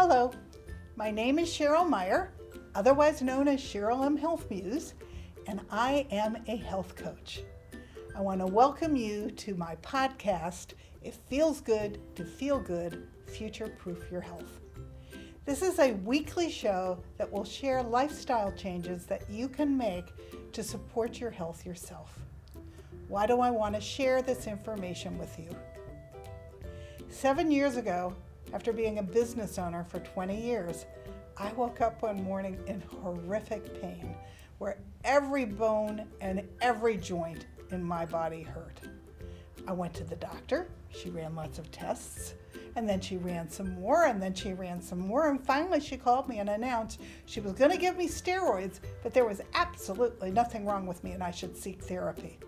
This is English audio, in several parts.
Hello, my name is Cheryl Meyer, otherwise known as Cheryl M. Health Muse, and I am a health coach. I want to welcome you to my podcast, It Feels Good to Feel Good, Future-Proof Your Health. This is a weekly show that will share lifestyle changes that you can make to support your health yourself. Why do I want to share this information with you? 7 years ago, after being a business owner for 20 years, I woke up one morning in horrific pain where every bone and every joint in my body hurt. I went to the doctor. She ran lots of tests, and then she ran some more, and then she ran some more, and finally she called me and announced she was going to give me steroids, but there was absolutely nothing wrong with me and I should seek therapy.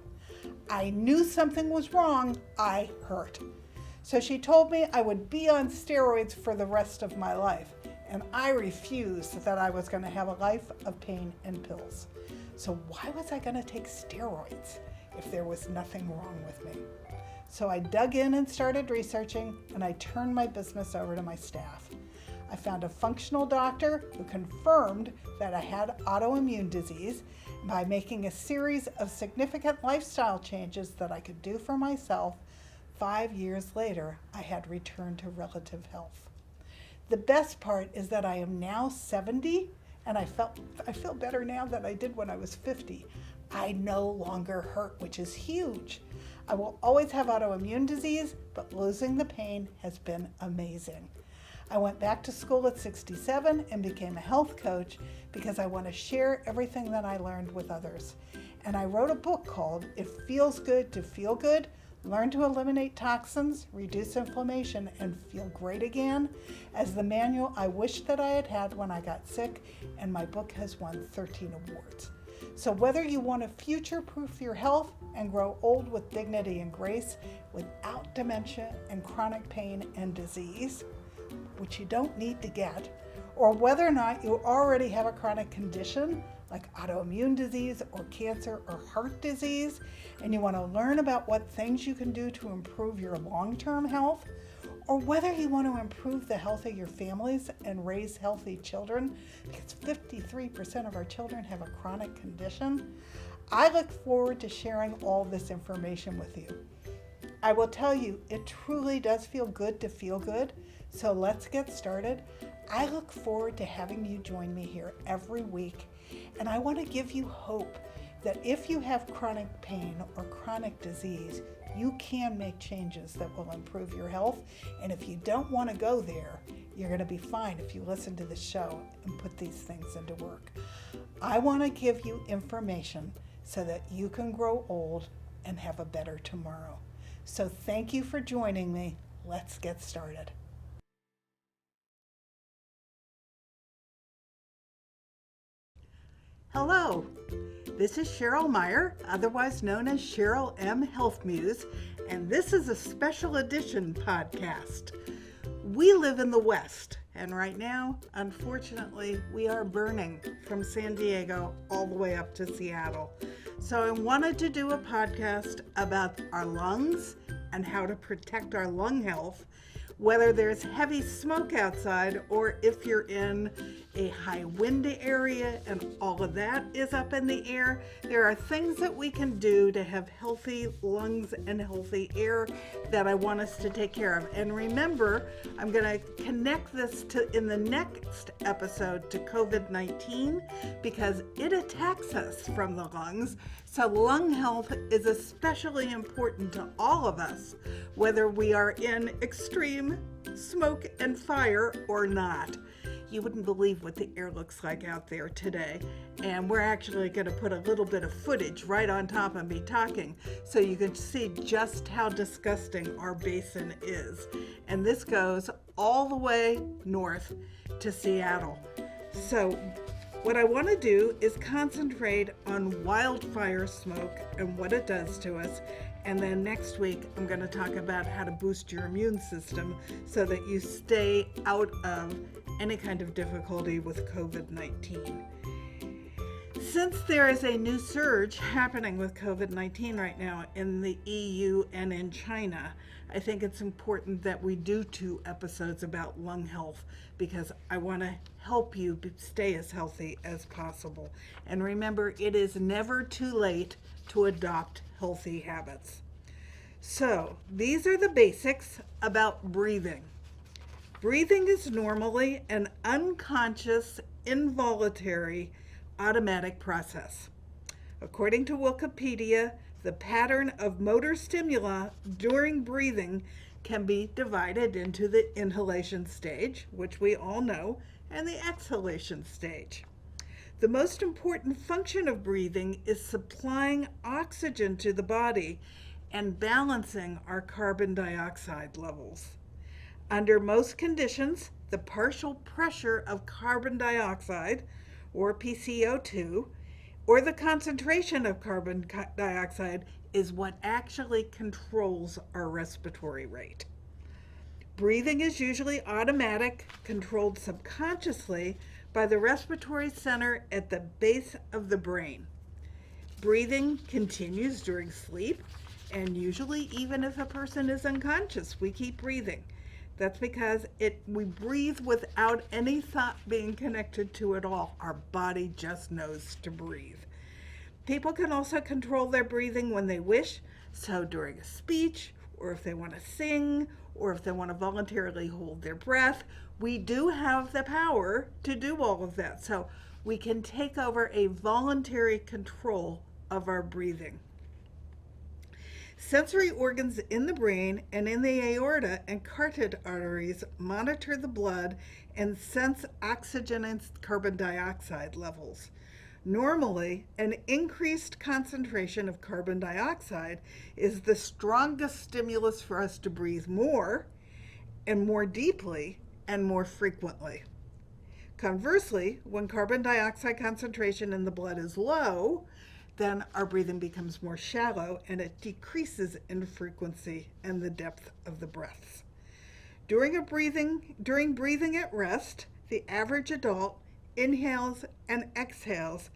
I knew something was wrong. I hurt. So she told me I would be on steroids for the rest of my life, and I refused that I was going to have a life of pain and pills. So why was I going to take steroids if there was nothing wrong with me? So I dug in and started researching, and I turned my business over to my staff. I found a functional doctor who confirmed that I had autoimmune disease. By making a series of significant lifestyle changes that I could do for myself, 5 years later, I had returned to relative health. The best part is that I am now 70, and I feel better now than I did when I was 50. I no longer hurt, which is huge. I will always have autoimmune disease, but losing the pain has been amazing. I went back to school at 67 and became a health coach because I want to share everything that I learned with others. And I wrote a book called It Feels Good to Feel Good, Learn to Eliminate Toxins, Reduce Inflammation, and Feel Great Again, as the manual I wished that I had had when I got sick, and my book has won 13 awards. So whether you want to future-proof your health and grow old with dignity and grace without dementia and chronic pain and disease, which you don't need to get, or whether or not you already have a chronic condition like autoimmune disease or cancer or heart disease, and you want to learn about what things you can do to improve your long-term health, or whether you want to improve the health of your families and raise healthy children, because 53% of our children have a chronic condition, I look forward to sharing all this information with you. I will tell you, it truly does feel good to feel good, so let's get started. I look forward to having you join me here every week, and I want to give you hope that if you have chronic pain or chronic disease, you can make changes that will improve your health. And if you don't want to go there, you're going to be fine if you listen to the show and put these things into work. I want to give you information so that you can grow old and have a better tomorrow. So thank you for joining me. Let's get started. Hello, this is Cheryl Meyer, otherwise known as Cheryl M. Health Muse, and this is a special edition podcast. We live in the West, and right now, unfortunately, we are burning from San Diego all the way up to Seattle. So I wanted to do a podcast about our lungs and how to protect our lung health, whether there's heavy smoke outside or if you're in a high wind area and all of that is up in the air. There are things that we can do to have healthy lungs and healthy air that I want us to take care of. And remember, I'm going to connect this to in the next episode to COVID-19 because it attacks us from the lungs. So lung health is especially important to all of us, whether we are in extreme smoke and fire or not. You wouldn't believe what the air looks like out there today. And we're actually going to put a little bit of footage right on top of me talking so you can see just how disgusting our basin is. And this goes all the way north to Seattle. So what I want to do is concentrate on wildfire smoke and what it does to us. And then next week, I'm going to talk about how to boost your immune system so that you stay out of any kind of difficulty with COVID-19. Since there is a new surge happening with COVID-19 right now in the EU and in China, I think it's important that we do 2 episodes about lung health because I want to help you stay as healthy as possible. And remember, it is never too late to adopt healthy habits. So, these are the basics about breathing. Breathing is normally an unconscious, involuntary, automatic process. According to Wikipedia, the pattern of motor stimuli during breathing can be divided into the inhalation stage, which we all know, and the exhalation stage. The most important function of breathing is supplying oxygen to the body and balancing our carbon dioxide levels. Under most conditions, the partial pressure of carbon dioxide, or PCO2, or the concentration of carbon dioxide is what actually controls our respiratory rate. Breathing is usually automatic, controlled subconsciously by the respiratory center at the base of the brain. Breathing continues during sleep, and usually even if a person is unconscious, we keep breathing. That's because we breathe without any thought being connected to it all. Our body just knows to breathe. People can also control their breathing when they wish, so during a speech, or if they want to sing, or if they want to voluntarily hold their breath, we do have the power to do all of that. So we can take over a voluntary control of our breathing. Sensory organs in the brain and in the aorta and carotid arteries monitor the blood and sense oxygen and carbon dioxide levels. Normally, an increased concentration of carbon dioxide is the strongest stimulus for us to breathe more and more deeply and more frequently. Conversely, when carbon dioxide concentration in the blood is low, then our breathing becomes more shallow and it decreases in frequency and the depth of the breaths. During breathing at rest, the average adult inhales and exhales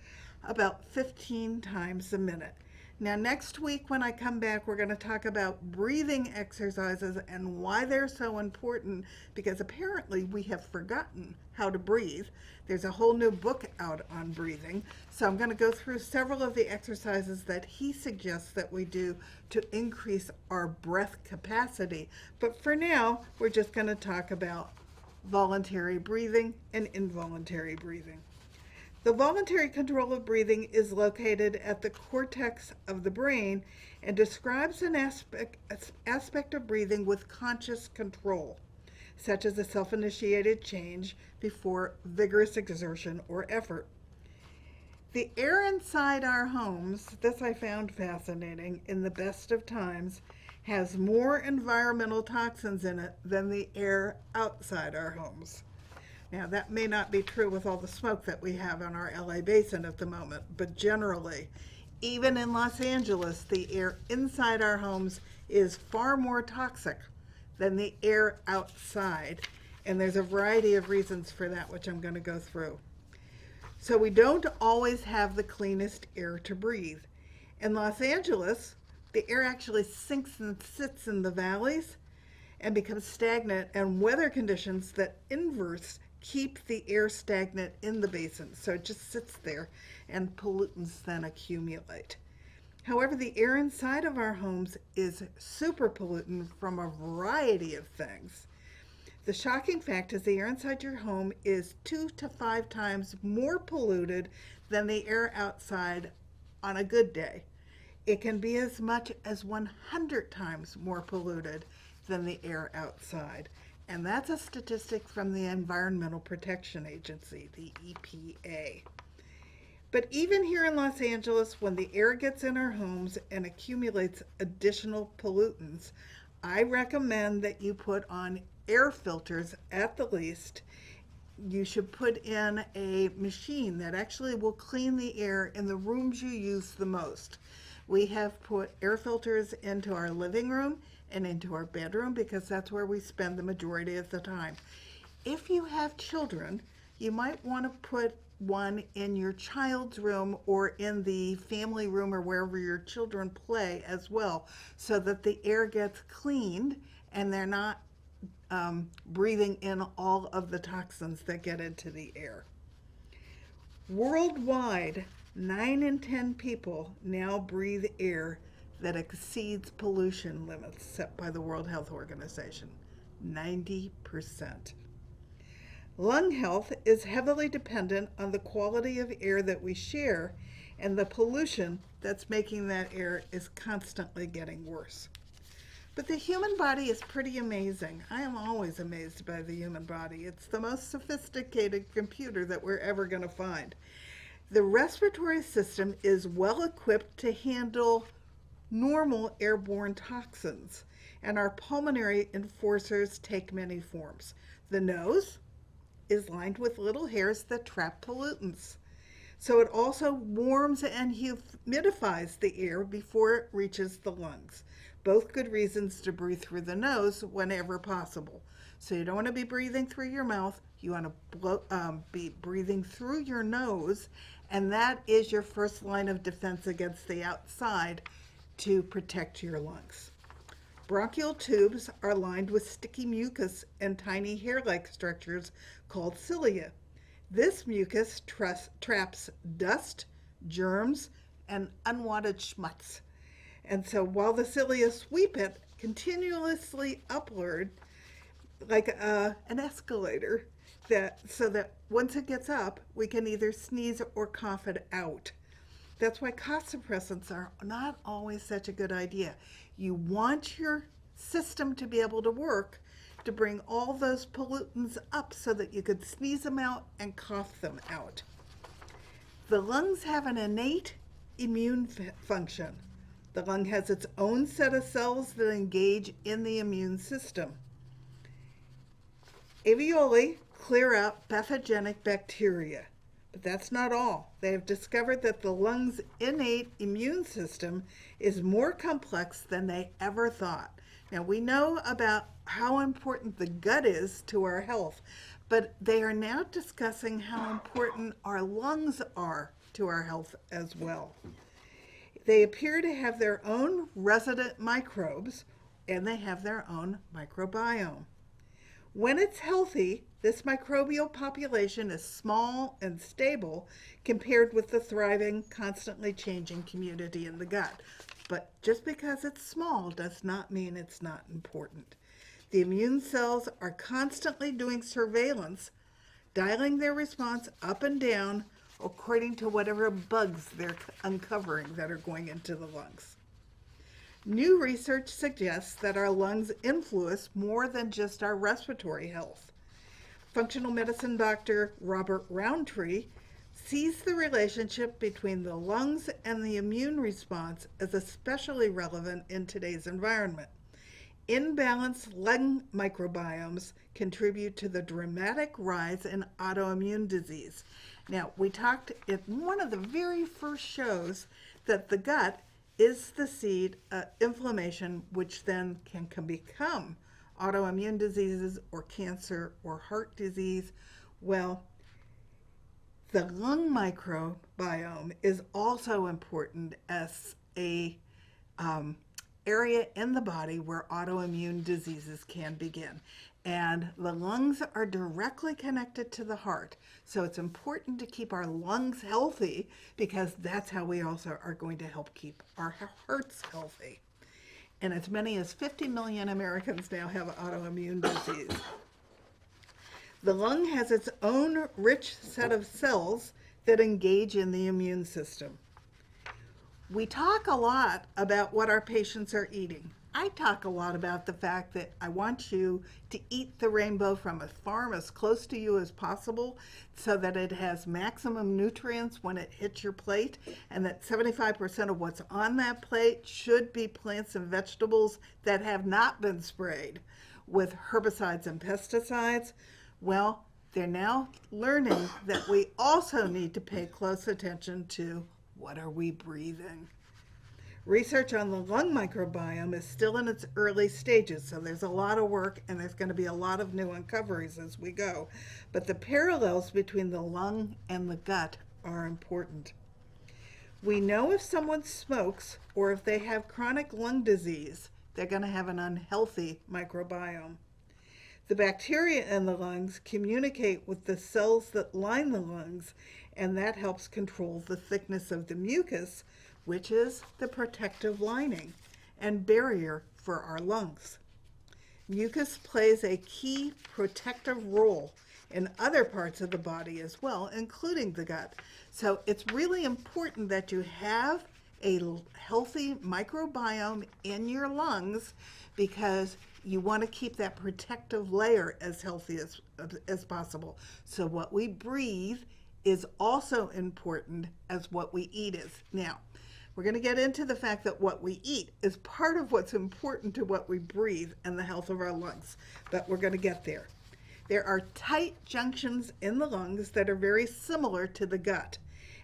about 15 times a minute. Now, next week when I come back, we're going to talk about breathing exercises and why they're so important, because apparently we have forgotten how to breathe. There's a whole new book out on breathing. So I'm going to go through several of the exercises that he suggests that we do to increase our breath capacity. But for now, we're just going to talk about voluntary breathing and involuntary breathing. The voluntary control of breathing is located at the cortex of the brain and describes an aspect of breathing with conscious control, such as a self-initiated change before vigorous exertion or effort. The air inside our homes, this I found fascinating, in the best of times, has more environmental toxins in it than the air outside our homes. Now, that may not be true with all the smoke that we have on our LA basin at the moment, but generally, even in Los Angeles, the air inside our homes is far more toxic than the air outside. And there's a variety of reasons for that, which I'm going to go through. So we don't always have the cleanest air to breathe. In Los Angeles, the air actually sinks and sits in the valleys and becomes stagnant, and weather conditions that inverse keep the air stagnant in the basin. So it just sits there and pollutants then accumulate. However, the air inside of our homes is super pollutant from a variety of things. The shocking fact is the air inside your home is 2 to 5 times more polluted than the air outside on a good day. It can be as much as 100 times more polluted than the air outside. And that's a statistic from the Environmental Protection Agency, the EPA. But even here in Los Angeles, when the air gets in our homes and accumulates additional pollutants, I recommend that you put on air filters at the least. You should put in a machine that actually will clean the air in the rooms you use the most. We have put air filters into our living room and into our bedroom because that's where we spend the majority of the time. If you have children, you might want to put one in your child's room or in the family room or wherever your children play as well, so that the air gets cleaned and they're not breathing in all of the toxins that get into the air. Worldwide, 9 in 10 people now breathe air that exceeds pollution limits set by the World Health Organization. 90%. Lung health is heavily dependent on the quality of air that we share, and the pollution that's making that air is constantly getting worse. But the human body is pretty amazing. I am always amazed by the human body. It's the most sophisticated computer that we're ever going to find. The respiratory system is well equipped to handle normal airborne toxins, and our pulmonary enforcers take many forms. The nose is lined with little hairs that trap pollutants. So it also warms and humidifies the air before it reaches the lungs. Both good reasons to breathe through the nose whenever possible. So you don't want to be breathing through your mouth. You want to be breathing through your nose, and that is your first line of defense against the outside to protect your lungs. Bronchial tubes are lined with sticky mucus and tiny hair-like structures called cilia. This mucus traps dust, germs, and unwanted schmutz. And so while the cilia sweep it continuously upward like an escalator, so that once it gets up, we can either sneeze or cough it out. That's why cough suppressants are not always such a good idea. You want your system to be able to work to bring all those pollutants up so that you could sneeze them out and cough them out. The lungs have an innate immune function. The lung has its own set of cells that engage in the immune system. Alveoli clear out pathogenic bacteria, but that's not all. They have discovered that the lung's innate immune system is more complex than they ever thought. Now, we know about how important the gut is to our health, but they are now discussing how important our lungs are to our health as well. They appear to have their own resident microbes, and they have their own microbiome. When it's healthy, this microbial population is small and stable compared with the thriving, constantly changing community in the gut. But just because it's small does not mean it's not important. The immune cells are constantly doing surveillance, dialing their response up and down according to whatever bugs they're uncovering that are going into the lungs. New research suggests that our lungs influence more than just our respiratory health. Functional medicine doctor Robert Roundtree sees the relationship between the lungs and the immune response as especially relevant in today's environment. Imbalanced lung microbiomes contribute to the dramatic rise in autoimmune disease. Now, we talked in one of the very first shows that the gut is the seed of inflammation, which then can become autoimmune diseases or cancer or heart disease. Well, the lung microbiome is also important as a area in the body where autoimmune diseases can begin. And the lungs are directly connected to the heart. So it's important to keep our lungs healthy because that's how we also are going to help keep our hearts healthy. And as many as 50 million Americans now have autoimmune disease. The lung has its own rich set of cells that engage in the immune system. We talk a lot about what our patients are eating. I talk a lot about the fact that I want you to eat the rainbow from a farm as close to you as possible so that it has maximum nutrients when it hits your plate, and that 75% of what's on that plate should be plants and vegetables that have not been sprayed with herbicides and pesticides. Well, they're now learning that we also need to pay close attention to what are we breathing. Research on the lung microbiome is still in its early stages, so there's a lot of work and there's going to be a lot of new uncoveries as we go. But the parallels between the lung and the gut are important. We know if someone smokes or if they have chronic lung disease, they're going to have an unhealthy microbiome. The bacteria in the lungs communicate with the cells that line the lungs, and that helps control the thickness of the mucus, which is the protective lining and barrier for our lungs. Mucus plays a key protective role in other parts of the body as well, including the gut. So it's really important that you have a healthy microbiome in your lungs because you want to keep that protective layer as healthy as possible. So what we breathe is also important as what we eat is. Now, we're going to get into the fact that what we eat is part of what's important to what we breathe and the health of our lungs, but we're going to get there. There are tight junctions in the lungs that are very similar to the gut.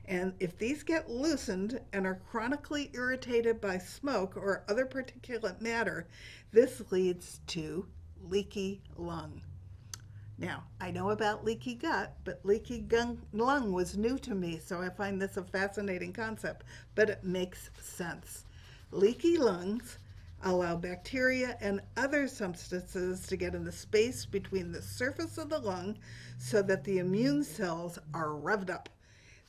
And if these get loosened and are chronically irritated by smoke or other particulate matter, this leads to leaky lung. Now, I know about leaky gut, but leaky lung was new to me, so I find this a fascinating concept, but it makes sense. Leaky lungs allow bacteria and other substances to get in the space between the surface of the lung so that the immune cells are revved up.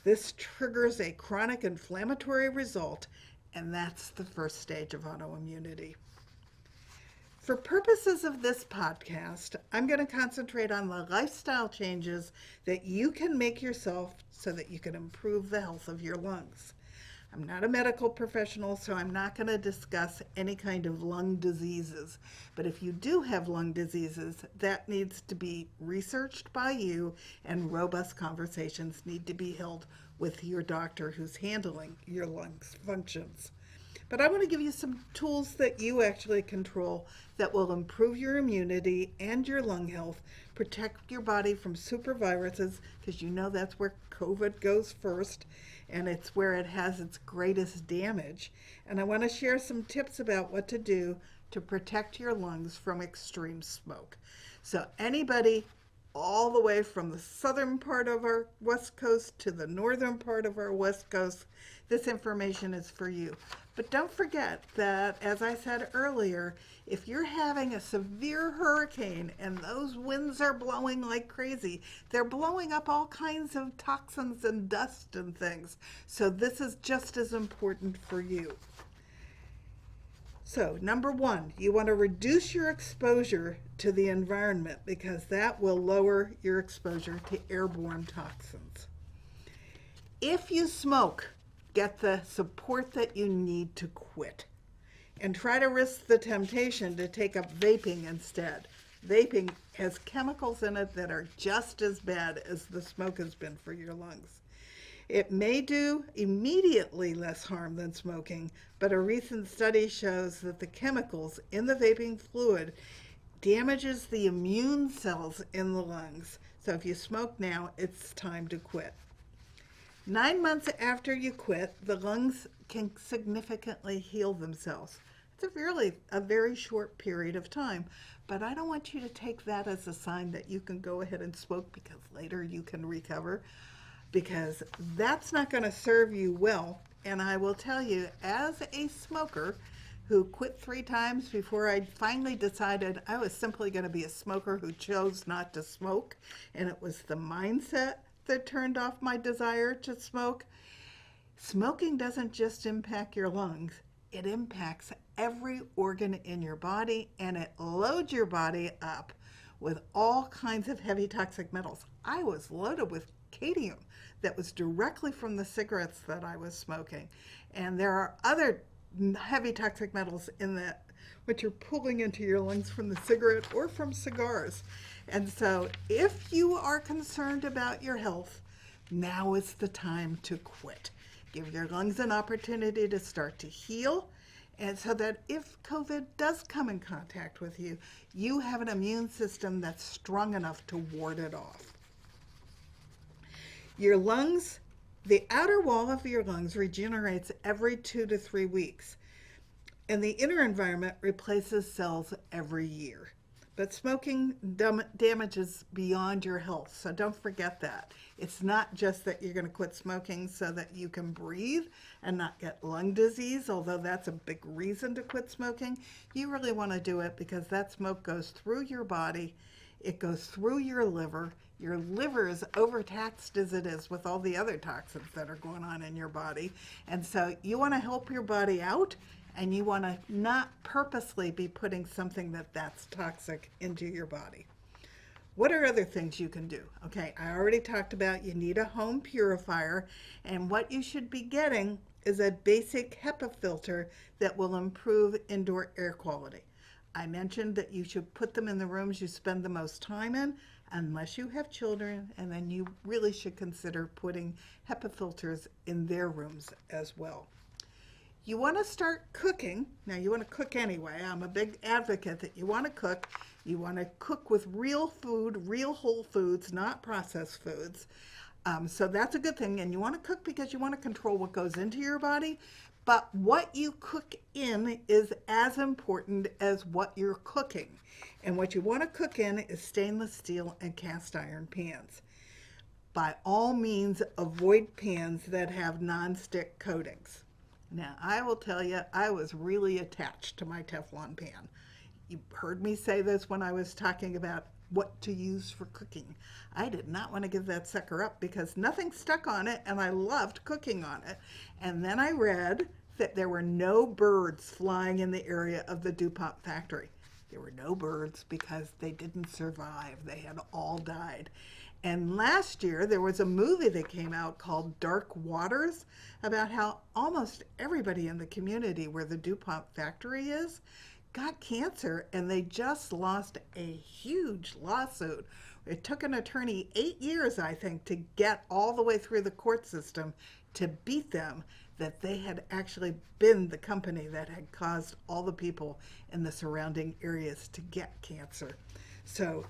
This triggers a chronic inflammatory result, and that's the first stage of autoimmunity. For purposes of this podcast, I'm going to concentrate on the lifestyle changes that you can make yourself so that you can improve the health of your lungs. I'm not a medical professional, so I'm not going to discuss any kind of lung diseases. But if you do have lung diseases, that needs to be researched by you, and robust conversations need to be held with your doctor who's handling your lungs functions. But I want to give you some tools that you actually control that will improve your immunity and your lung health, protect your body from superviruses, because you know that's where COVID goes first, and it's where it has its greatest damage. And I want to share some tips about what to do to protect your lungs from extreme smoke. So anybody all the way from the southern part of our West Coast to the northern part of our West Coast, this information is for you. But don't forget that, as I said earlier, if you're having a severe hurricane and those winds are blowing like crazy, they're blowing up all kinds of toxins and dust and things. So this is just as important for you. So, number one, you want to reduce your exposure to the environment because that will lower your exposure to airborne toxins. If you smoke, get the support that you need to quit. And try to resist the temptation to take up vaping instead. Vaping has chemicals in it that are just as bad as the smoke has been for your lungs. It may do immediately less harm than smoking, but a recent study shows that the chemicals in the vaping fluid damages the immune cells in the lungs. So if you smoke now, it's time to quit. 9 months after you quit, the lungs can significantly heal themselves. It's a very short period of time, but I don't want you to take that as a sign that you can go ahead and smoke because later you can recover, because that's not going to serve you well. And I will tell you, as a smoker who quit 3 times before I finally decided I was simply going to be a smoker who chose not to smoke, and it was the mindset that turned off my desire to smoke. Smoking doesn't just impact your lungs, it impacts every organ in your body, and it loads your body up with all kinds of heavy toxic metals. I was loaded with cadmium that was directly from the cigarettes that I was smoking. And there are other heavy toxic metals in that, which you're pulling into your lungs from the cigarette or from cigars. And so if you are concerned about your health, now is the time to quit. Give your lungs an opportunity to start to heal, and so that if COVID does come in contact with you, you have an immune system that's strong enough to ward it off. Your lungs The outer wall of your lungs regenerates every 2 to 3 weeks, and the inner environment replaces cells every year. But smoking damages beyond your health, so don't forget that. It's not just that you're going to quit smoking so that you can breathe and not get lung disease, although that's a big reason to quit smoking. You really want to do it because that smoke goes through your body, it goes through your liver. Your liver is overtaxed as it is with all the other toxins that are going on in your body. And so you want to help your body out, and you want to not purposely be putting something that's toxic into your body. What are other things you can do? Okay, I already talked about you need a home purifier, and what you should be getting is a basic HEPA filter that will improve indoor air quality. I mentioned that you should put them in the rooms you spend the most time in, unless you have children, and then you really should consider putting HEPA filters in their rooms as well. You want to start cooking. Now, you want to cook anyway. I'm a big advocate that you want to cook. You want to cook with real food, real whole foods, not processed foods. So that's a good thing. And you want to cook because you want to control what goes into your body. But what you cook in is as important as what you're cooking. And what you want to cook in is stainless steel and cast iron pans. By all means, avoid pans that have nonstick coatings. Now, I will tell you, I was really attached to my Teflon pan. You heard me say this when I was talking about what to use for cooking. I did not want to give that sucker up because nothing stuck on it, and I loved cooking on it. And then I read that there were no birds flying in the area of the DuPont factory. There were no birds because they didn't survive. They had all died. And last year, there was a movie that came out called Dark Waters about how almost everybody in the community where the DuPont factory is got cancer, and they just lost a huge lawsuit. It took an attorney 8 years, I think, to get all the way through the court system to beat them, that they had actually been the company that had caused all the people in the surrounding areas to get cancer. So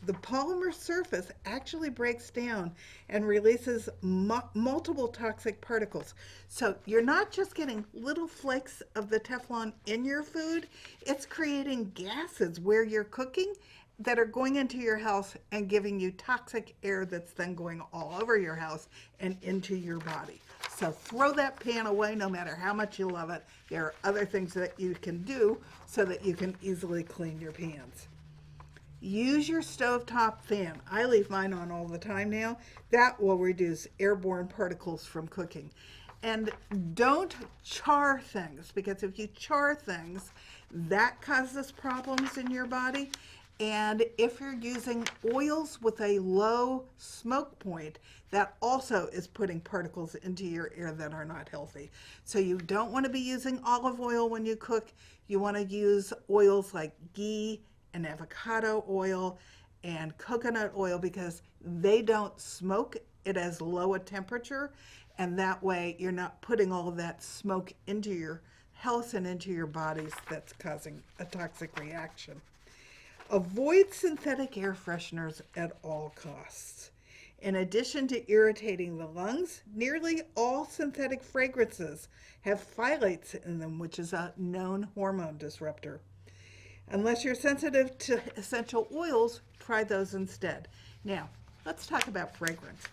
the polymer surface actually breaks down and releases multiple toxic particles. So you're not just getting little flakes of the Teflon in your food, it's creating gases where you're cooking that are going into your house and giving you toxic air that's then going all over your house and into your body. So throw that pan away no matter how much you love it. There are other things that you can do so that you can easily clean your pans. Use your stovetop fan. I leave mine on all the time now. That will reduce airborne particles from cooking. And don't char things, because if you char things, that causes problems in your body. And if you're using oils with a low smoke point, that also is putting particles into your air that are not healthy. So you don't want to be using olive oil when you cook. You want to use oils like ghee and avocado oil and coconut oil because they don't smoke it as low a temperature, and that way you're not putting all of that smoke into your health and into your bodies that's causing a toxic reaction. Avoid synthetic air fresheners at all costs. In addition to irritating the lungs, nearly all synthetic fragrances have phthalates in them, which is a known hormone disruptor. Unless you're sensitive to essential oils, try those instead. Now, let's talk about fragrance.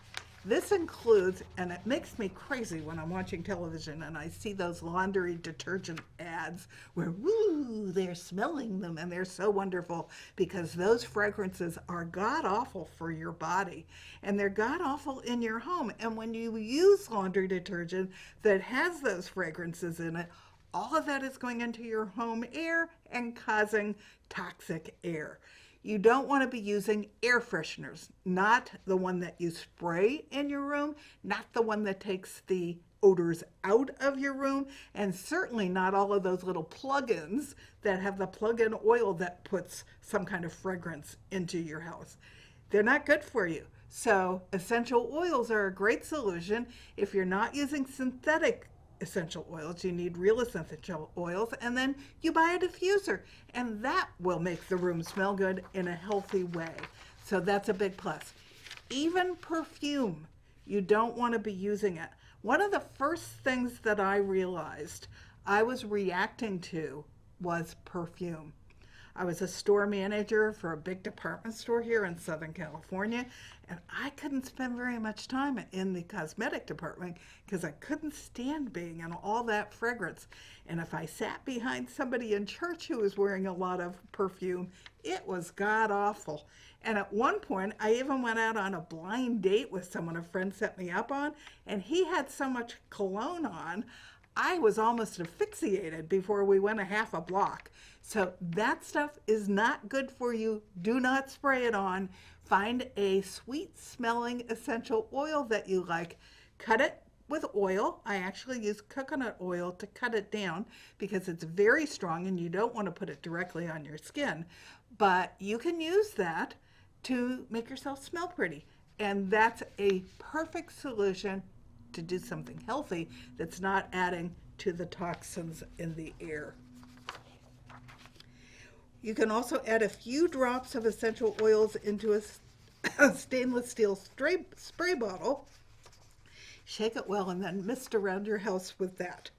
This includes, and it makes me crazy when I'm watching television and I see those laundry detergent ads where, woo, they're smelling them and they're so wonderful, because those fragrances are god-awful for your body and they're god-awful in your home. And when you use laundry detergent that has those fragrances in it, all of that is going into your home air and causing toxic air. You don't want to be using air fresheners, not the one that you spray in your room, not the one that takes the odors out of your room, and certainly not all of those little plug-ins that have the plug-in oil that puts some kind of fragrance into your house. They're not good for you. So essential oils are a great solution. If you're not using synthetic essential oils, you need real essential oils, and then you buy a diffuser, and that will make the room smell good in a healthy way. So that's a big plus. Even perfume you don't want to be using it. One of the first things that I realized I was reacting to was perfume. I was a store manager for a big department store here in Southern California, and I couldn't spend very much time in the cosmetic department because I couldn't stand being in all that fragrance. And if I sat behind somebody in church who was wearing a lot of perfume, it was god awful. And at one point, I even went out on a blind date with someone a friend set me up on, and he had so much cologne on, I was almost asphyxiated before we went a half a block. So that stuff is not good for you. Do not spray it on. Find a sweet smelling essential oil that you like. Cut it with oil. I actually use coconut oil to cut it down because it's very strong and you don't want to put it directly on your skin. But you can use that to make yourself smell pretty. And that's a perfect solution to do something healthy that's not adding to the toxins in the air. You can also add a few drops of essential oils into a stainless steel spray bottle. Shake it well and then mist around your house with that.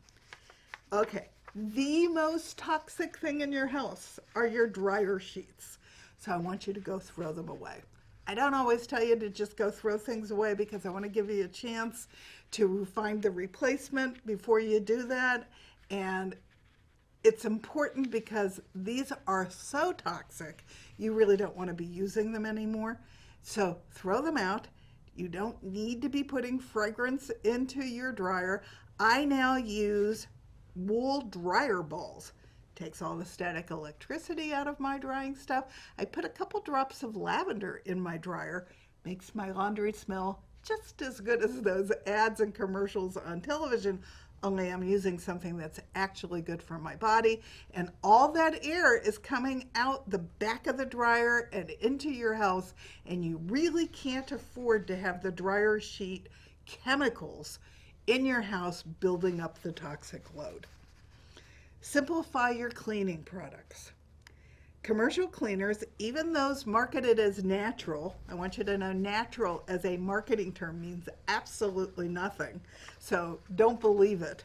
Okay, the most toxic thing in your house are your dryer sheets. So I want you to go throw them away. I don't always tell you to just go throw things away because I want to give you a chance to find the replacement before you do that. And it's important because these are so toxic, you really don't want to be using them anymore. So throw them out. You don't need to be putting fragrance into your dryer. I now use wool dryer balls. Takes all the static electricity out of my drying stuff. I put a couple drops of lavender in my dryer. Makes my laundry smell just as good as those ads and commercials on television, only I'm using something that's actually good for my body. And all that air is coming out the back of the dryer and into your house, and you really can't afford to have the dryer sheet chemicals in your house building up the toxic load. Simplify your cleaning products. Commercial cleaners, even those marketed as natural, I want you to know natural as a marketing term means absolutely nothing, so don't believe it,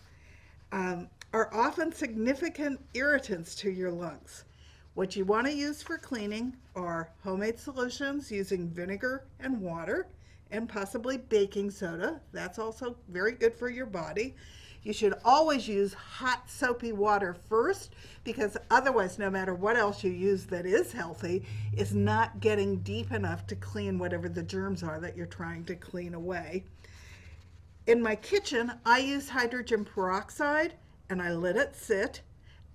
are often significant irritants to your lungs. What you want to use for cleaning are homemade solutions using vinegar and water and possibly baking soda. That's also very good for your body. You should always use hot soapy water first because otherwise, no matter what else you use that is healthy, it's not getting deep enough to clean whatever the germs are that you're trying to clean away. In my kitchen, I use hydrogen peroxide and I let it sit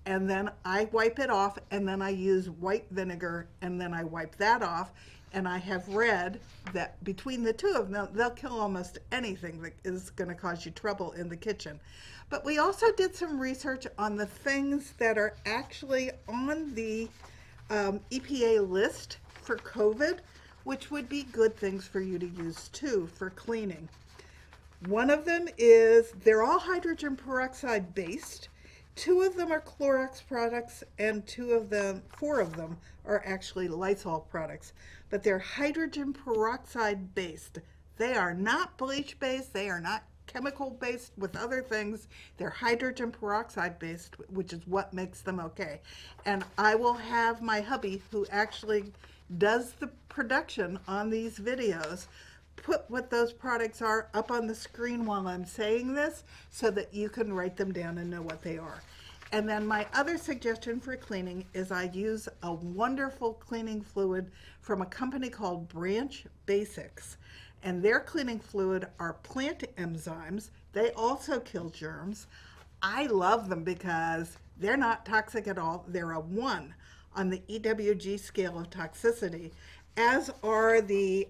and then I wipe it off and then I use white vinegar and then I wipe that off. And I have read that between the two of them, they'll kill almost anything that is going to cause you trouble in the kitchen. But we also did some research on the things that are actually on the EPA list for COVID, which would be good things for you to use too for cleaning. One of them is, they're all hydrogen peroxide based. 2 of them are Clorox products and 4 of them are actually Lysol products, but they're hydrogen peroxide based. They are not bleach based, they are not chemical based with other things. They're hydrogen peroxide based, which is what makes them okay. And I will have my hubby, who actually does the production on these videos, put what those products are up on the screen while I'm saying this so that you can write them down and know what they are. And then my other suggestion for cleaning is I use a wonderful cleaning fluid from a company called Branch Basics. And their cleaning fluid are plant enzymes. They also kill germs. I love them because they're not toxic at all. They're a 1 on the EWG scale of toxicity, as are the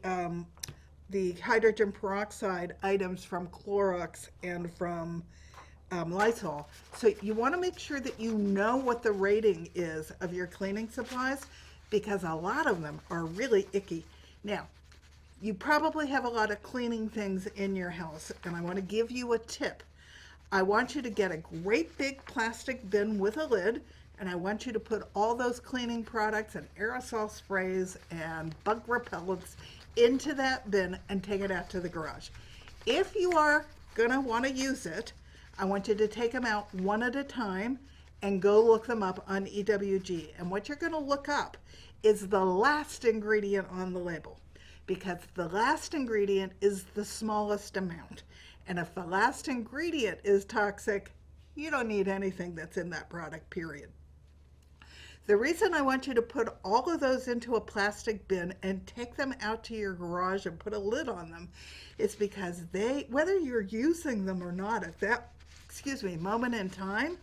hydrogen peroxide items from Clorox and from Lysol. So you want to make sure that you know what the rating is of your cleaning supplies because a lot of them are really icky. Now, you probably have a lot of cleaning things in your house, and I want to give you a tip. I want you to get a great big plastic bin with a lid, and I want you to put all those cleaning products and aerosol sprays and bug repellents into that bin and take it out to the garage. If you are going to want to use it, I want you to take them out one at a time and go look them up on EWG. And what you're going to look up is the last ingredient on the label, because the last ingredient is the smallest amount. And if the last ingredient is toxic, you don't need anything that's in that product, period. The reason I want you to put all of those into a plastic bin and take them out to your garage and put a lid on them is because whether you're using them or not at that, moment in time,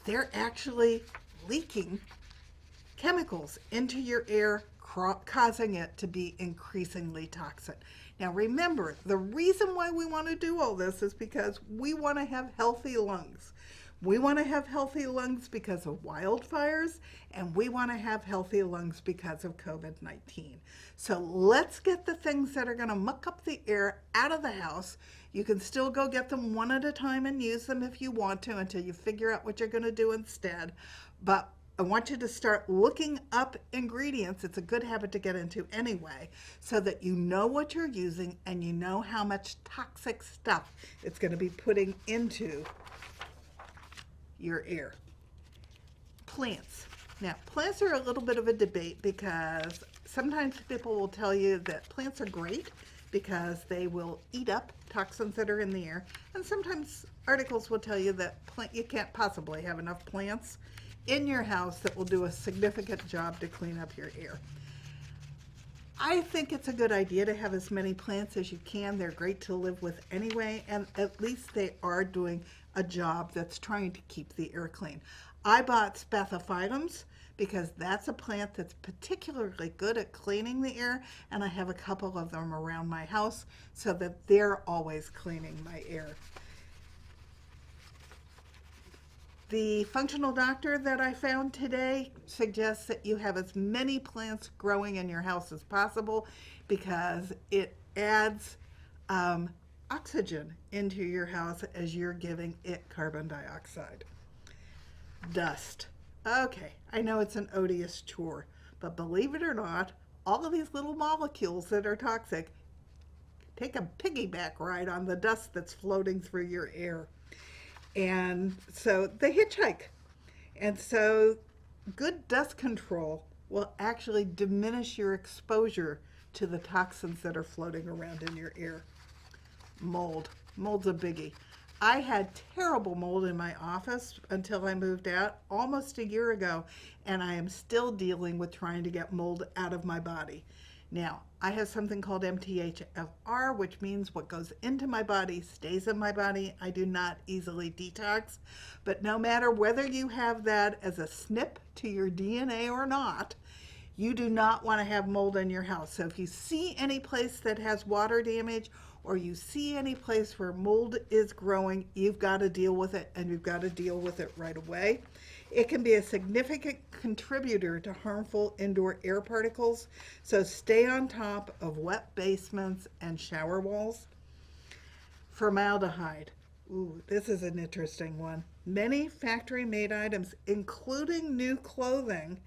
they're actually leaking chemicals into your air, causing it to be increasingly toxic. Now remember, the reason why we want to do all this is because we want to have healthy lungs. We want to have healthy lungs because of wildfires, and we want to have healthy lungs because of COVID-19. So let's get the things that are going to muck up the air out of the house. You can still go get them one at a time and use them if you want to until you figure out what you're going to do instead. But I want you to start looking up ingredients. It's a good habit to get into anyway, so that you know what you're using and you know how much toxic stuff it's going to be putting into your air. Plants. Now, plants are a little bit of a debate because sometimes people will tell you that plants are great because they will eat up toxins that are in the air, and sometimes articles will tell you that you can't possibly have enough plants in your house that will do a significant job to clean up your air. I think it's a good idea to have as many plants as you can. They're great to live with anyway, and at least they are doing a job that's trying to keep the air clean. I bought spathiphytums because that's a plant that's particularly good at cleaning the air, and I have a couple of them around my house so that they're always cleaning my air. The functional doctor that I found today suggests that you have as many plants growing in your house as possible because it adds oxygen into your house as you're giving it carbon dioxide. Dust. Okay, I know it's an odious chore, but believe it or not, all of these little molecules that are toxic take a piggyback ride on the dust that's floating through your air. And so they hitchhike. And so good dust control will actually diminish your exposure to the toxins that are floating around in your air. Mold. Mold's a biggie. I had terrible mold in my office until I moved out almost a year ago, and I am still dealing with trying to get mold out of my body. Now, I have something called MTHFR, which means what goes into my body stays in my body. I do not easily detox, but no matter whether you have that as a snip to your DNA or not, you do not want to have mold in your house. So if you see any place that has water damage or you see any place where mold is growing, you've got to deal with it, and you've got to deal with it right away. It can be a significant contributor to harmful indoor air particles, so stay on top of wet basements and shower walls. Formaldehyde. Ooh, this is an interesting one. Many factory-made items, including new clothing,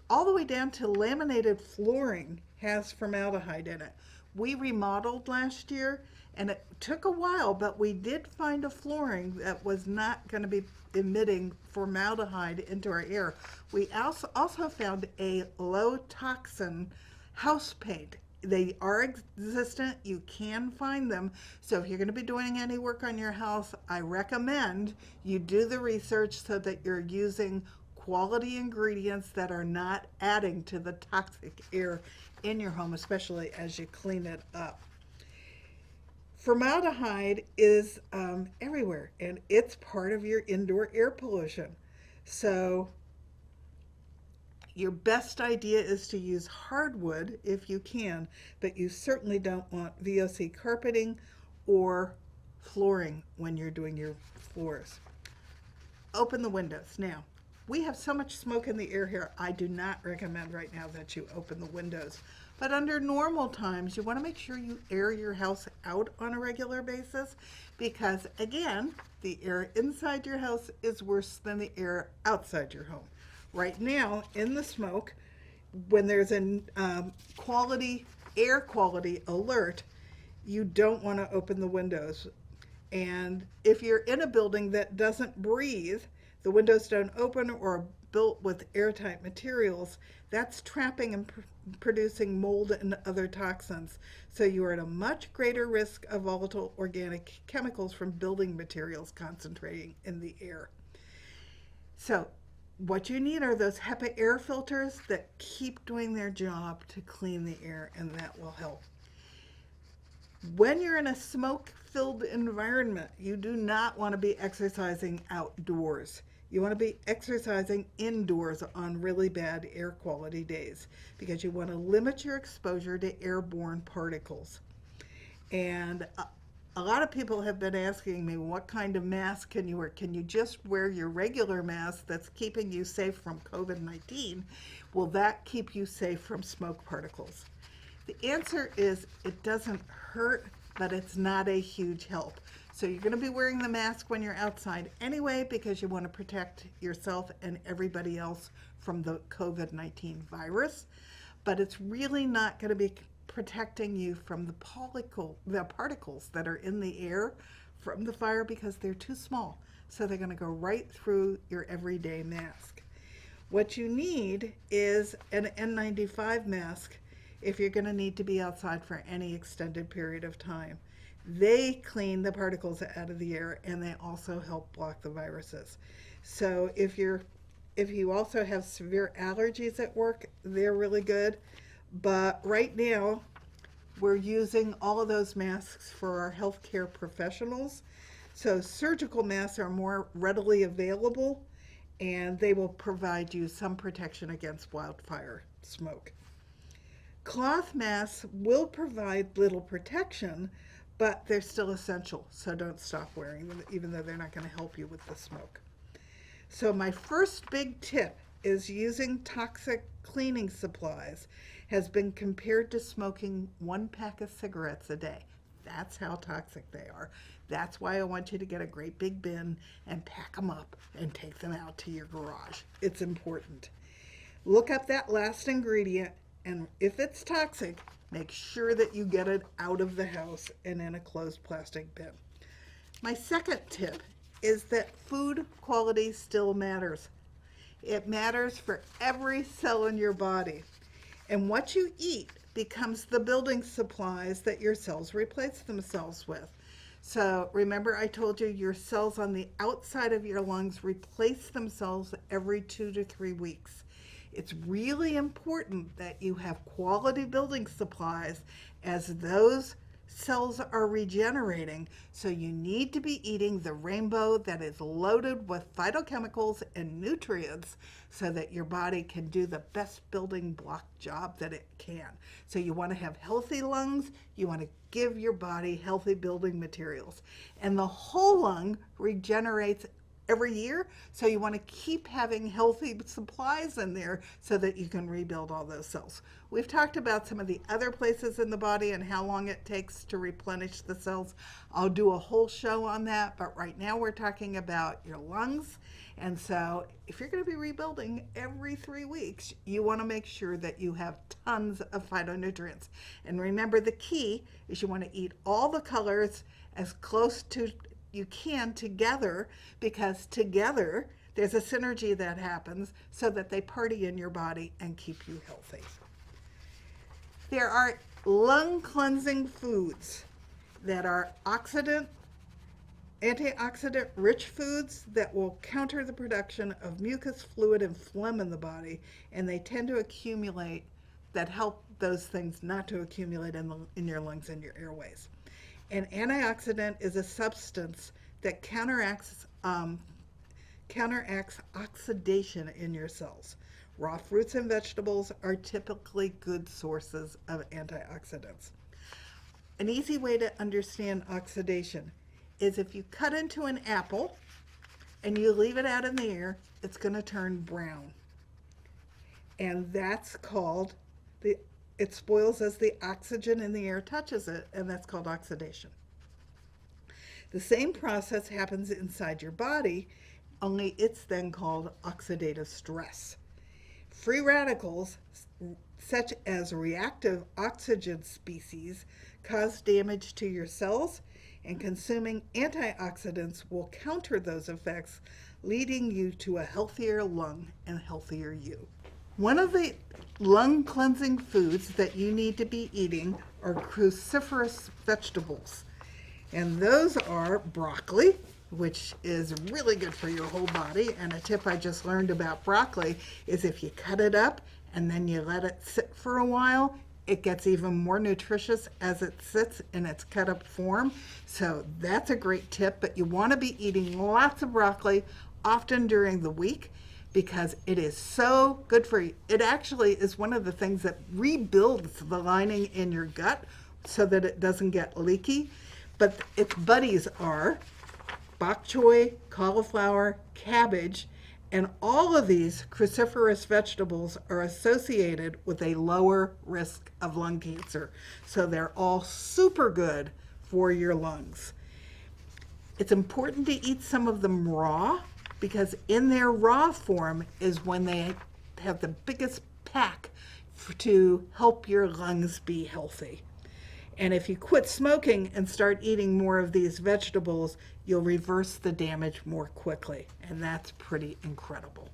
all the way down to laminated flooring, has formaldehyde in it. We remodeled last year, and it took a while, but we did find a flooring that was not going to be emitting formaldehyde into our air. We also found a low toxin house paint. They are existent. You can find them. So if you're going to be doing any work on your house, I recommend you do the research so that you're using quality ingredients that are not adding to the toxic air in your home, especially as you clean it up. Formaldehyde is everywhere, and it's part of your indoor air pollution. So your best idea is to use hardwood if you can, but you certainly don't want VOC carpeting or flooring when you're doing your floors. Open the windows. Now, we have so much smoke in the air here, I do not recommend right now that you open the windows. But under normal times, you want to make sure you air your house out on a regular basis because, again, the air inside your house is worse than the air outside your home. Right now, in the smoke, when there's a air quality alert, you don't want to open the windows. And if you're in a building that doesn't breathe, the windows don't open or are built with airtight materials, that's trapping and producing mold and other toxins. So you are at a much greater risk of volatile organic chemicals from building materials concentrating in the air. So what you need are those HEPA air filters that keep doing their job to clean the air, and that will help. When you're in a smoke-filled environment, you do not want to be exercising outdoors. You want to be exercising indoors on really bad air quality days because you want to limit your exposure to airborne particles. And a lot of people have been asking me, what kind of mask can you wear? Can you just wear your regular mask that's keeping you safe from COVID-19? Will that keep you safe from smoke particles? The answer is it doesn't hurt, but it's not a huge help. So you're going to be wearing the mask when you're outside anyway because you want to protect yourself and everybody else from the COVID-19 virus. But it's really not going to be protecting you from the particles that are in the air from the fire because they're too small. So they're going to go right through your everyday mask. What you need is an N95 mask if you're going to need to be outside for any extended period of time. They clean the particles out of the air and they also help block the viruses. So if you also have severe allergies at work, they're really good. But right now, we're using all of those masks for our healthcare professionals. So surgical masks are more readily available and they will provide you some protection against wildfire smoke. Cloth masks will provide little protection, but they're still essential, so don't stop wearing them, even though they're not going to help you with the smoke. So my first big tip is using toxic cleaning supplies has been compared to smoking 1 pack of cigarettes a day. That's how toxic they are. That's why I want you to get a great big bin and pack them up and take them out to your garage. It's important. Look up that last ingredient, and if it's toxic, make sure that you get it out of the house and in a closed plastic bin. My second tip is that food quality still matters. It matters for every cell in your body. And what you eat becomes the building supplies that your cells replace themselves with. So remember I told you your cells on the outside of your lungs replace themselves every 2 to 3 weeks. It's really important that you have quality building supplies as those cells are regenerating. So you need to be eating the rainbow that is loaded with phytochemicals and nutrients so that your body can do the best building block job that it can. So you want to have healthy lungs, you want to give your body healthy building materials. And the whole lung regenerates every year, so you want to keep having healthy supplies in there so that you can rebuild all those cells. We've talked about some of the other places in the body and how long it takes to replenish the cells. I'll do a whole show on that, but right now we're talking about your lungs. And so if you're going to be rebuilding every 3 weeks, you want to make sure that you have tons of phytonutrients. And remember, the key is you want to eat all the colors as close to you can together, because together there's a synergy that happens so that they party in your body and keep you healthy. There are lung cleansing foods that are antioxidant rich foods that will counter the production of mucus, fluid, and phlegm in the body, and they tend to accumulate, that help those things not to accumulate in your lungs and your airways. An antioxidant is a substance that counteracts oxidation in your cells. Raw fruits and vegetables are typically good sources of antioxidants. An easy way to understand oxidation is if you cut into an apple and you leave it out in the air, it's going to turn brown. And that's called, it spoils as the oxygen in the air touches it, and that's called oxidation. The same process happens inside your body, only it's then called oxidative stress. Free radicals such as reactive oxygen species, cause damage to your cells, and consuming antioxidants will counter those effects, leading you to a healthier lung and healthier you. One of the lung cleansing foods that you need to be eating are cruciferous vegetables. And those are broccoli, which is really good for your whole body. And a tip I just learned about broccoli is if you cut it up and then you let it sit for a while, it gets even more nutritious as it sits in its cut up form. So that's a great tip, but you want to be eating lots of broccoli often during the week because it is so good for you. It actually is one of the things that rebuilds the lining in your gut so that it doesn't get leaky. But its buddies are bok choy, cauliflower, cabbage, and all of these cruciferous vegetables are associated with a lower risk of lung cancer. So they're all super good for your lungs. It's important to eat some of them raw because in their raw form is when they have the biggest pack to help your lungs be healthy. And if you quit smoking and start eating more of these vegetables, you'll reverse the damage more quickly. And that's pretty incredible.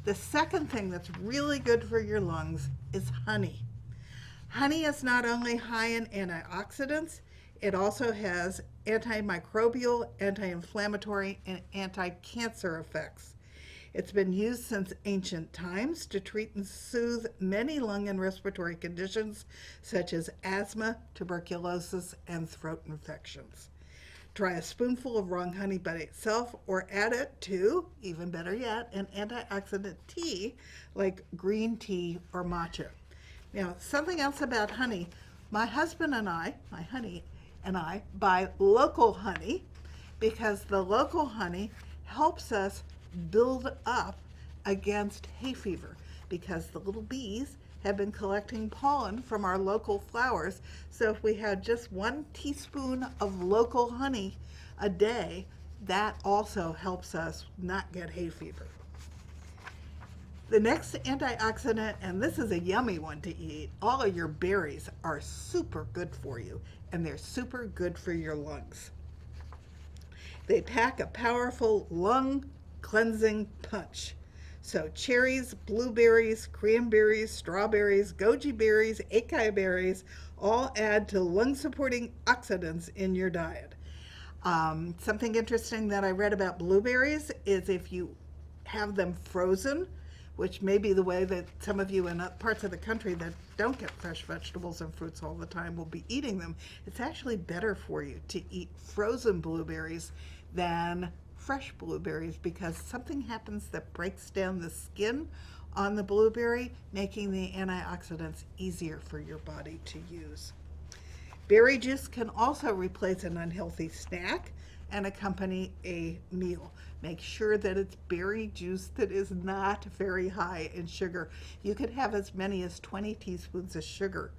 The second thing that's really good for your lungs is honey. Honey is not only high in antioxidants, it also has antimicrobial, anti-inflammatory, and anti-cancer effects. It's been used since ancient times to treat and soothe many lung and respiratory conditions such as asthma, tuberculosis, and throat infections. Try a spoonful of raw honey by itself or add it to, even better yet, an antioxidant tea like green tea or matcha. Now, something else about honey, my husband and I, my honey and I, buy local honey because the local honey helps us build up against hay fever because the little bees have been collecting pollen from our local flowers. So if we had just 1 teaspoon of local honey a day, that also helps us not get hay fever. The next antioxidant, and this is a yummy one to eat, all of your berries are super good for you, and they're super good for your lungs. They pack a powerful lung cleansing punch. So cherries, blueberries, cranberries, strawberries, goji berries, acai berries all add to lung supporting oxidants in your diet. Something interesting that I read about blueberries is if you have them frozen, which may be the way that some of you in parts of the country that don't get fresh vegetables and fruits all the time will be eating them, it's actually better for you to eat frozen blueberries than fresh blueberries because something happens that breaks down the skin on the blueberry, making the antioxidants easier for your body to use. Berry juice can also replace an unhealthy snack and accompany a meal. Make sure that it's berry juice that is not very high in sugar. You could have as many as 20 teaspoons of sugar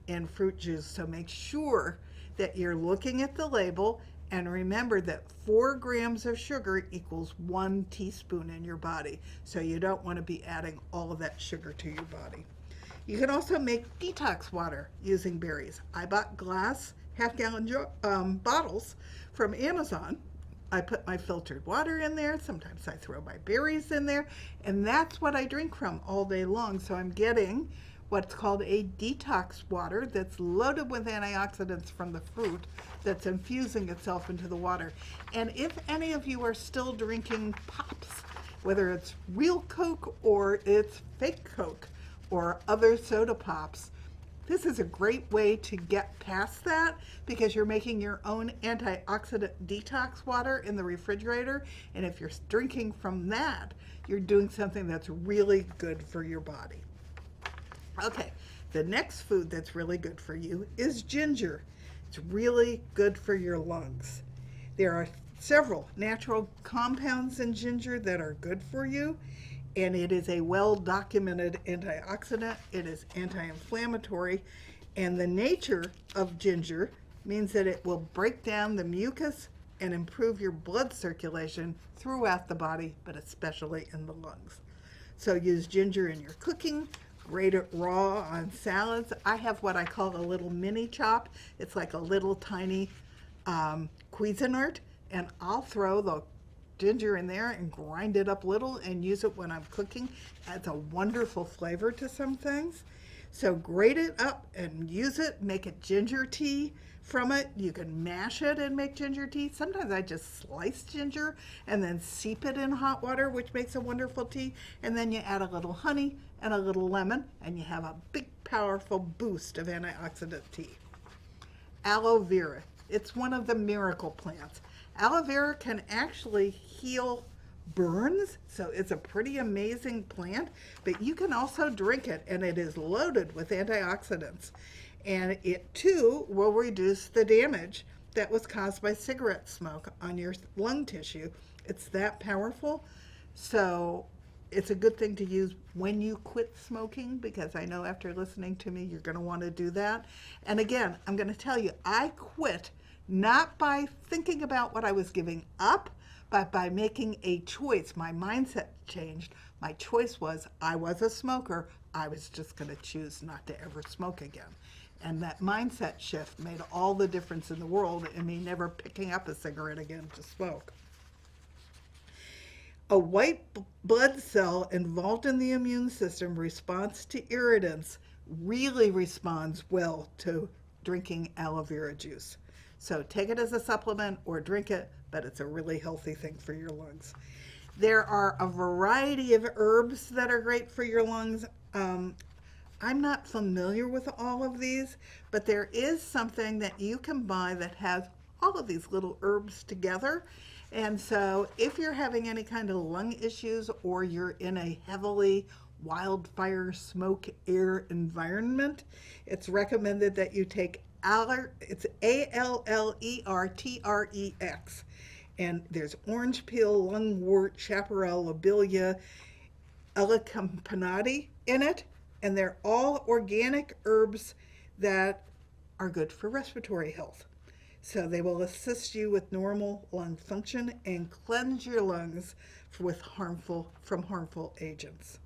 in fruit juice, so make sure that you're looking at the label and remember that 4 grams of sugar equals 1 teaspoon in your body. So you don't want to be adding all of that sugar to your body. You can also make detox water using berries. I bought glass half-gallon bottles from Amazon. I put my filtered water in there. Sometimes I throw my berries in there. And that's what I drink from all day long. So I'm getting what's called a detox water that's loaded with antioxidants from the fruit that's infusing itself into the water. And if any of you are still drinking pops, whether it's real Coke or it's fake Coke or other soda pops, this is a great way to get past that because you're making your own antioxidant detox water in the refrigerator. And if you're drinking from that, you're doing something that's really good for your body. Okay, the next food that's really good for you is ginger. It's really good for your lungs. There are several natural compounds in ginger that are good for you, and it is a well-documented antioxidant. It is anti-inflammatory, and the nature of ginger means that it will break down the mucus and improve your blood circulation throughout the body, but especially in the lungs. So use ginger in your cooking, grate it raw on salads. I have what I call a little mini chop. It's like a little tiny Cuisinart, and I'll throw the ginger in there and grind it up little and use it when I'm cooking. Adds a wonderful flavor to some things. So grate it up and use it, make a ginger tea from it. You can mash it and make ginger tea. Sometimes I just slice ginger and then steep it in hot water, which makes a wonderful tea. And then you add a little honey and a little lemon, and you have a big, powerful boost of antioxidant tea. Aloe vera. It's one of the miracle plants. Aloe vera can actually heal burns, so it's a pretty amazing plant, but you can also drink it, and it is loaded with antioxidants. And it too will reduce the damage that was caused by cigarette smoke on your lung tissue. It's that powerful. So it's a good thing to use when you quit smoking, because I know after listening to me, you're going to want to do that. And again, I'm going to tell you, I quit not by thinking about what I was giving up, but by making a choice. My mindset changed. My choice was I was a smoker. I was just going to choose not to ever smoke again. And that mindset shift made all the difference in the world in me never picking up a cigarette again to smoke. A white blood cell involved in the immune system responds to irritants really responds well to drinking aloe vera juice. So take it as a supplement or drink it, but it's a really healthy thing for your lungs. There are a variety of herbs that are great for your lungs. I'm not familiar with all of these, but there is something that you can buy that has all of these little herbs together. And so if you're having any kind of lung issues, or you're in a heavily wildfire smoke air environment, it's recommended that you take it's Allertrex. And there's orange peel, lungwort, chaparral, lobelia, elecampanaty in it. And they're all organic herbs that are good for respiratory health. So they will assist you with normal lung function and cleanse your lungs from harmful agents.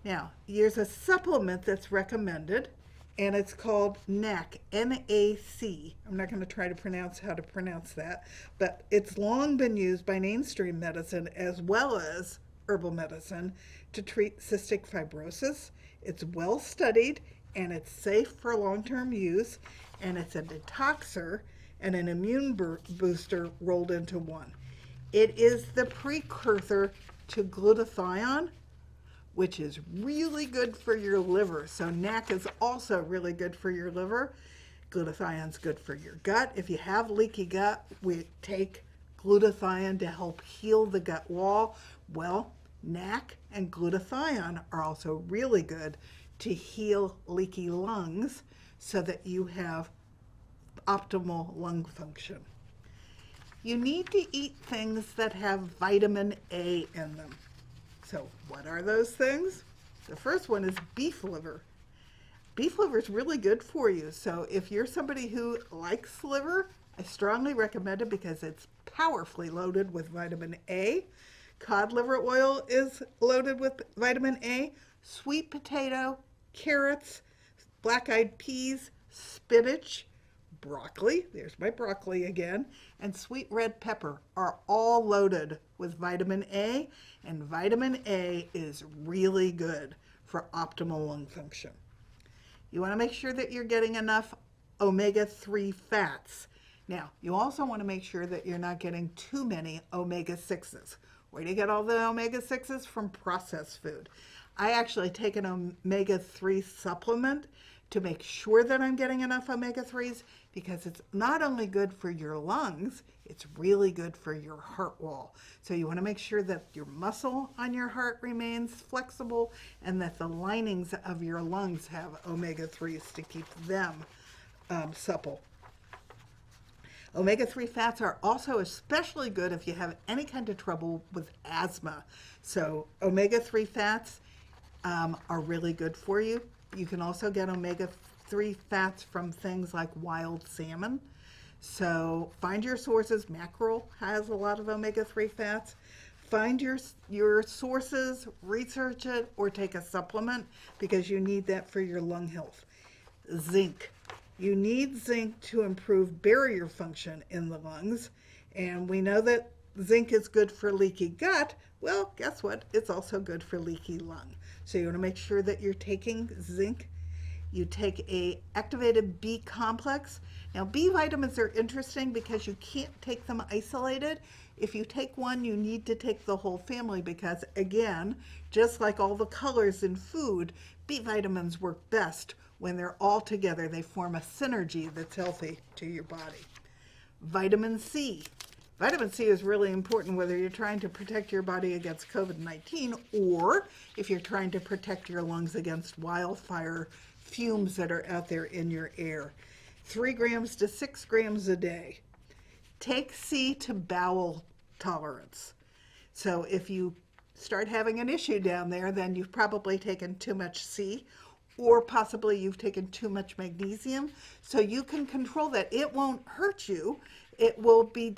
Now, there's a supplement that's recommended, and it's called NAC, N-A-C. I'm not going to try to pronounce how to pronounce that, but it's long been used by mainstream medicine as well as herbal medicine to treat cystic fibrosis. It's well studied, and it's safe for long-term use, and it's a detoxer and an immune booster rolled into one. It is the precursor to glutathione, which is really good for your liver. So NAC is also really good for your liver. Glutathione's good for your gut. If you have leaky gut, we take glutathione to help heal the gut wall. Well, NAC and glutathione are also really good to heal leaky lungs so that you have optimal lung function. You need to eat things that have vitamin A in them. So what are those things? The first one is beef liver. Beef liver is really good for you. So if you're somebody who likes liver, I strongly recommend it because it's powerfully loaded with vitamin A. Cod liver oil is loaded with vitamin A. Sweet potato, carrots, black-eyed peas, spinach, broccoli, there's my broccoli again, and sweet red pepper are all loaded with vitamin A, and vitamin A is really good for optimal lung function. You want to make sure that you're getting enough omega-3 fats. Now, you also want to make sure that you're not getting too many omega-6s. Where do you get all the omega-6s? From processed food. I actually take an omega-3 supplement to make sure that I'm getting enough omega-3s, because it's not only good for your lungs, it's really good for your heart wall. So you want to make sure that your muscle on your heart remains flexible and that the linings of your lungs have omega-3s to keep them supple. Omega-3 fats are also especially good if you have any kind of trouble with asthma. So omega-3 fats are really good for you. You can also get omega-3 fats from things like wild salmon. So find your sources. Mackerel has a lot of omega-3 fats. find your sources, research it, or take a supplement because you need that for your lung health. Zinc. You need zinc to improve barrier function in the lungs. And we know that zinc is good for leaky gut. Well, guess what? It's also good for leaky lung. So you want to make sure that you're taking zinc. You take a activated B complex. Now, B vitamins are interesting because you can't take them isolated. If you take one, you need to take the whole family because, again, just like all the colors in food, B vitamins work best when they're all together. They form a synergy that's healthy to your body. Vitamin C. Vitamin C is really important whether you're trying to protect your body against COVID-19 or if you're trying to protect your lungs against wildfire fumes that are out there in your air. 3 grams to 6 grams a day. Take C to bowel tolerance. So if you start having an issue down there, then you've probably taken too much C, or possibly you've taken too much magnesium. So you can control that. It won't hurt you. It will be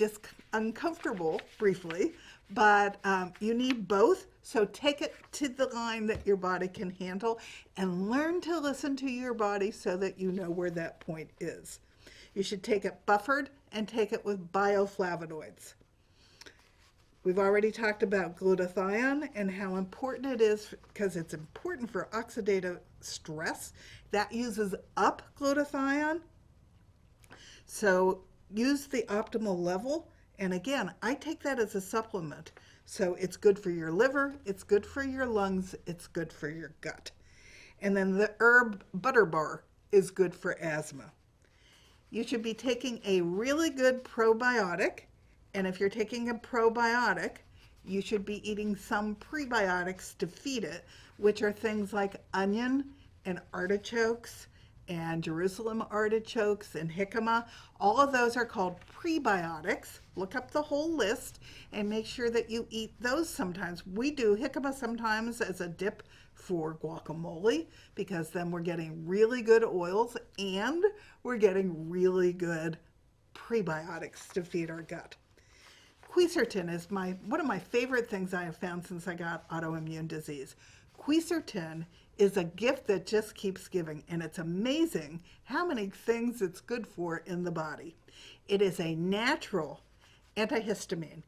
uncomfortable briefly, but you need both. So take it to the line that your body can handle and learn to listen to your body so that you know where that point is. You should take it buffered and take it with bioflavonoids. We've already talked about glutathione and how important it is because it's important for oxidative stress. That uses up glutathione. So use the optimal level. And again, I take that as a supplement. So it's good for your liver, it's good for your lungs, it's good for your gut. And then the herb butter bar is good for asthma. You should be taking a really good probiotic. And if you're taking a probiotic, you should be eating some prebiotics to feed it, which are things like onion and artichokes and Jerusalem artichokes and jicama. All of those are called prebiotics. Look up the whole list and make sure that you eat those sometimes. We do jicama sometimes as a dip for guacamole because then we're getting really good oils and we're getting really good prebiotics to feed our gut. Quercetin is one of my favorite things I have found since I got autoimmune disease. Quercetin is a gift that just keeps giving, and it's amazing how many things it's good for in the body. It is a natural antihistamine,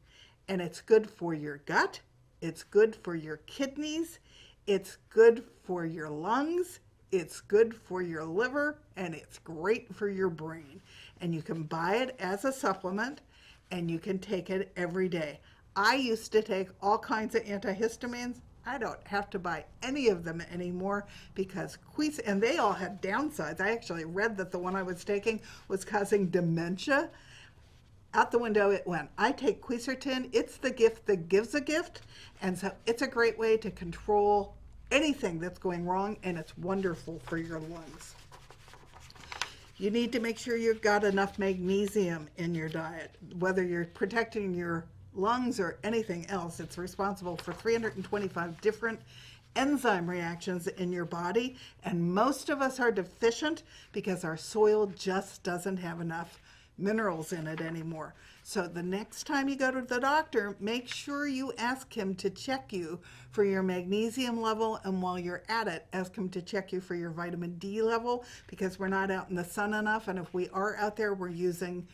and it's good for your gut, it's good for your kidneys, it's good for your lungs, it's good for your liver, and it's great for your brain. And you can buy it as a supplement, and you can take it every day. I used to take all kinds of antihistamines. I don't have to buy any of them anymore because and they all had downsides. I actually read that the one I was taking was causing dementia. Out the window it went. I take quercetin. It's the gift that gives a gift. And so it's a great way to control anything that's going wrong, and it's wonderful for your lungs. You need to make sure you've got enough magnesium in your diet, whether you're protecting your lungs or anything else. It's responsible for 325 different enzyme reactions in your body, and most of us are deficient because our soil just doesn't have enough minerals in it anymore. So the next time you go to the doctor, make sure you ask him to check you for your magnesium level, and while you're at it, ask him to check you for your vitamin D level because we're not out in the sun enough, and if we are out there, we're using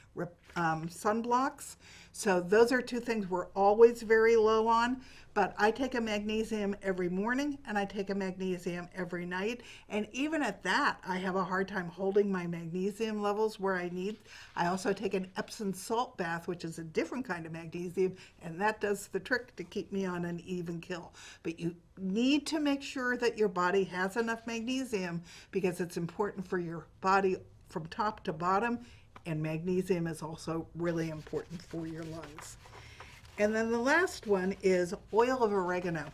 sunblocks. So those are two things we're always very low on, but I take a magnesium every morning and I take a magnesium every night. And even at that, I have a hard time holding my magnesium levels where I need. I also take an Epsom salt bath, which is a different kind of magnesium, and that does the trick to keep me on an even kill. But you need to make sure that your body has enough magnesium because it's important for your body from top to bottom. And magnesium is also really important for your lungs. And then the last one is oil of oregano.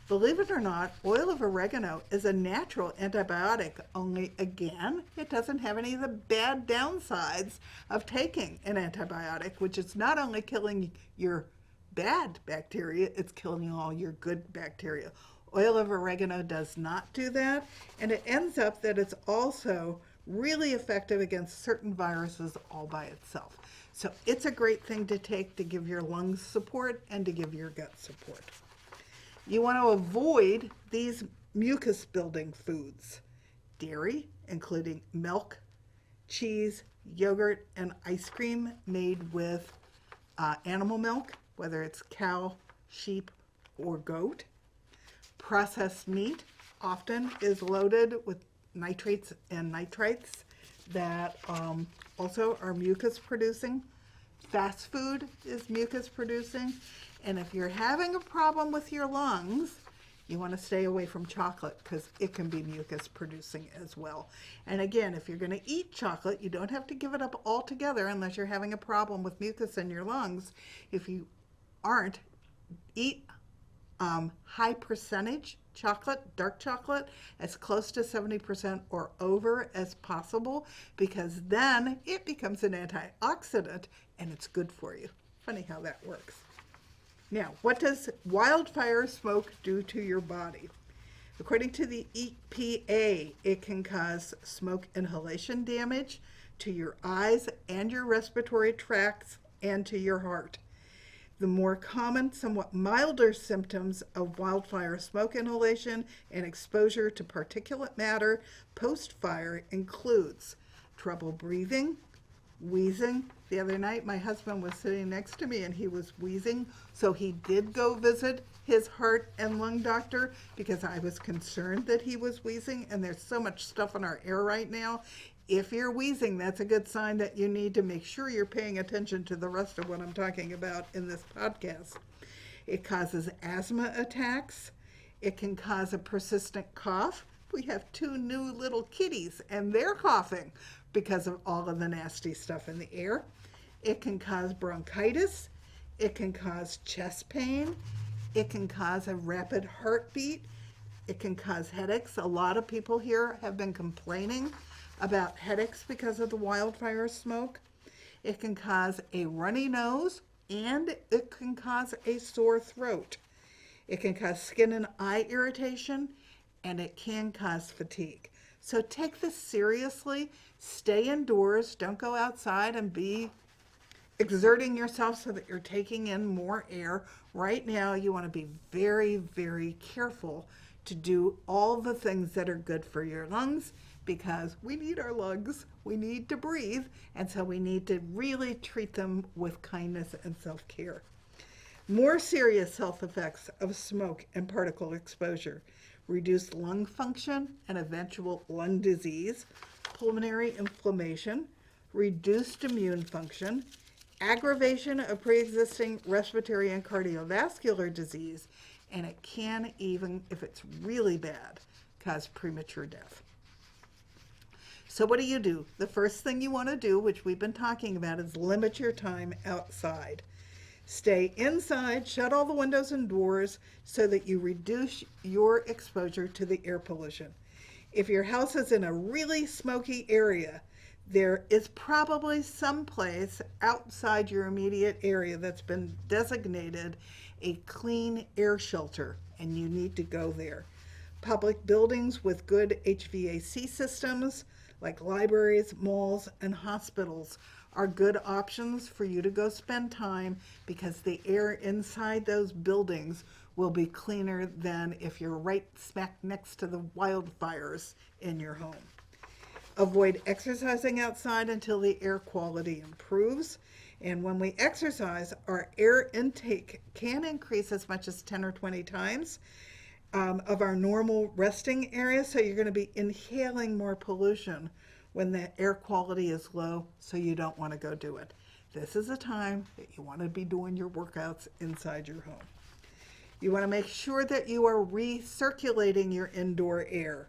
Believe it or not, oil of oregano is a natural antibiotic, only again, it doesn't have any of the bad downsides of taking an antibiotic, which is not only killing your bad bacteria, it's killing all your good bacteria. Oil of oregano does not do that, and it ends up that it's also really effective against certain viruses all by itself. So it's a great thing to take to give your lungs support and to give your gut support. You want to avoid these mucus building foods: dairy, including milk, cheese, yogurt, and ice cream made with animal milk, whether it's cow, sheep, or goat. Processed meat often is loaded with nitrates and nitrites that also are mucus producing. Fast food is mucus producing. And if you're having a problem with your lungs, you want to stay away from chocolate because it can be mucus producing as well. And again, if you're going to eat chocolate, you don't have to give it up altogether unless you're having a problem with mucus in your lungs. If you aren't, eat high percentage chocolate, dark chocolate, as close to 70% or over as possible, because then it becomes an antioxidant and it's good for you. Funny how that works. Now, what does wildfire smoke do to your body? According to the EPA, it can cause smoke inhalation damage to your eyes and your respiratory tracts and to your heart. The more common, somewhat milder symptoms of wildfire smoke inhalation and exposure to particulate matter post-fire includes trouble breathing, wheezing. The other night, my husband was sitting next to me and he was wheezing, so he did go visit his heart and lung doctor because I was concerned that he was wheezing, and there's so much stuff in our air right now. If you're wheezing, that's a good sign that you need to make sure you're paying attention to the rest of what I'm talking about in this podcast. It causes asthma attacks. It can cause a persistent cough. We have 2 new little kitties and they're coughing because of all of the nasty stuff in the air. It can cause bronchitis. It can cause chest pain. It can cause a rapid heartbeat. It can cause headaches. A lot of people here have been complaining about headaches because of the wildfire smoke. It can cause a runny nose and it can cause a sore throat. It can cause skin and eye irritation, and it can cause fatigue. So take this seriously. Stay indoors. Don't go outside and be exerting yourself so that you're taking in more air. Right now, you want to be very, very careful to do all the things that are good for your lungs, because we need our lungs, we need to breathe, and so we need to really treat them with kindness and self-care. More serious health effects of smoke and particle exposure: reduced lung function and eventual lung disease, pulmonary inflammation, reduced immune function, aggravation of pre-existing respiratory and cardiovascular disease, and it can even, if it's really bad, cause premature death. So what do? The first thing you want to do, which we've been talking about, is limit your time outside. Stay inside, shut all the windows and doors so that you reduce your exposure to the air pollution. If your house is in a really smoky area, there is probably some place outside your immediate area that's been designated a clean air shelter, and you need to go there. Public buildings with good HVAC systems, like libraries, malls, and hospitals, are good options for you to go spend time, because the air inside those buildings will be cleaner than if you're right smack next to the wildfires in your home. Avoid exercising outside until the air quality improves. And when we exercise, our air intake can increase as much as 10 or 20 times of our normal resting area. So you're going to be inhaling more pollution when the air quality is low, so you don't want to go do it. This is a time that you want to be doing your workouts inside your home. You want to make sure that you are recirculating your indoor air.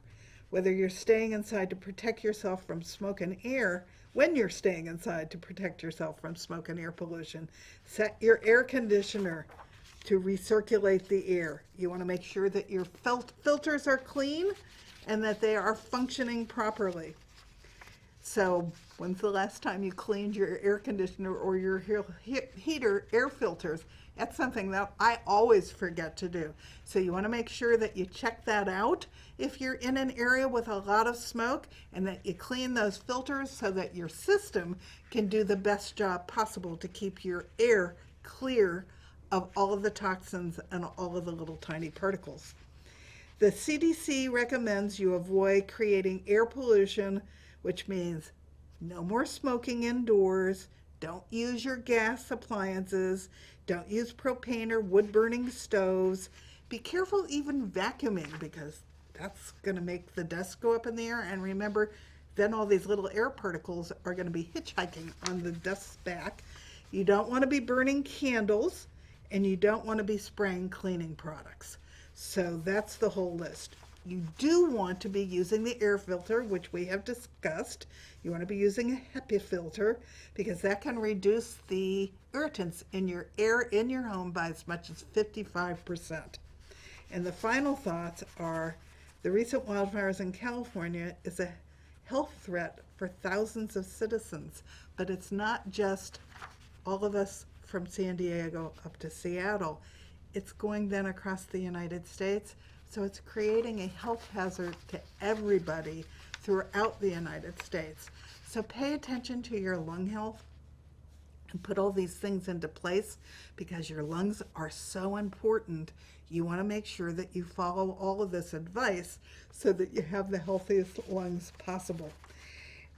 Whether you're staying inside to protect yourself from smoke and air, when you're staying inside to protect yourself from smoke and air pollution, set your air conditioner to recirculate the air. You want to make sure that your filters are clean and that they are functioning properly. So when's the last time you cleaned your air conditioner or your heater air filters? That's something that I always forget to do. So you want to make sure that you check that out if you're in an area with a lot of smoke, and that you clean those filters so that your system can do the best job possible to keep your air clear of all of the toxins and all of the little tiny particles. The CDC recommends you avoid creating air pollution, which means no more smoking indoors, don't use your gas appliances, don't use propane or wood-burning stoves. Be careful even vacuuming, because that's going to make the dust go up in the air. And remember, then all these little air particles are going to be hitchhiking on the dust's back. You don't want to be burning candles, and you don't want to be spraying cleaning products. So that's the whole list. You do want to be using the air filter, which we have discussed. You want to be using a HEPA filter, because that can reduce the irritants in your air in your home by as much as 55%. And the final thoughts are, the recent wildfires in California is a health threat for thousands of citizens, but it's not just all of us from San Diego up to Seattle. It's going then across the United States. So it's creating a health hazard to everybody throughout the United States. So pay attention to your lung health and put all these things into place, because your lungs are so important. You want to make sure that you follow all of this advice so that you have the healthiest lungs possible.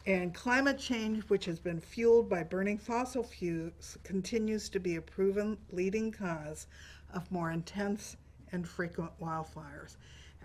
And climate change, which has been fueled by burning fossil fuels, continues to be a proven leading cause of more intense and frequent wildfires.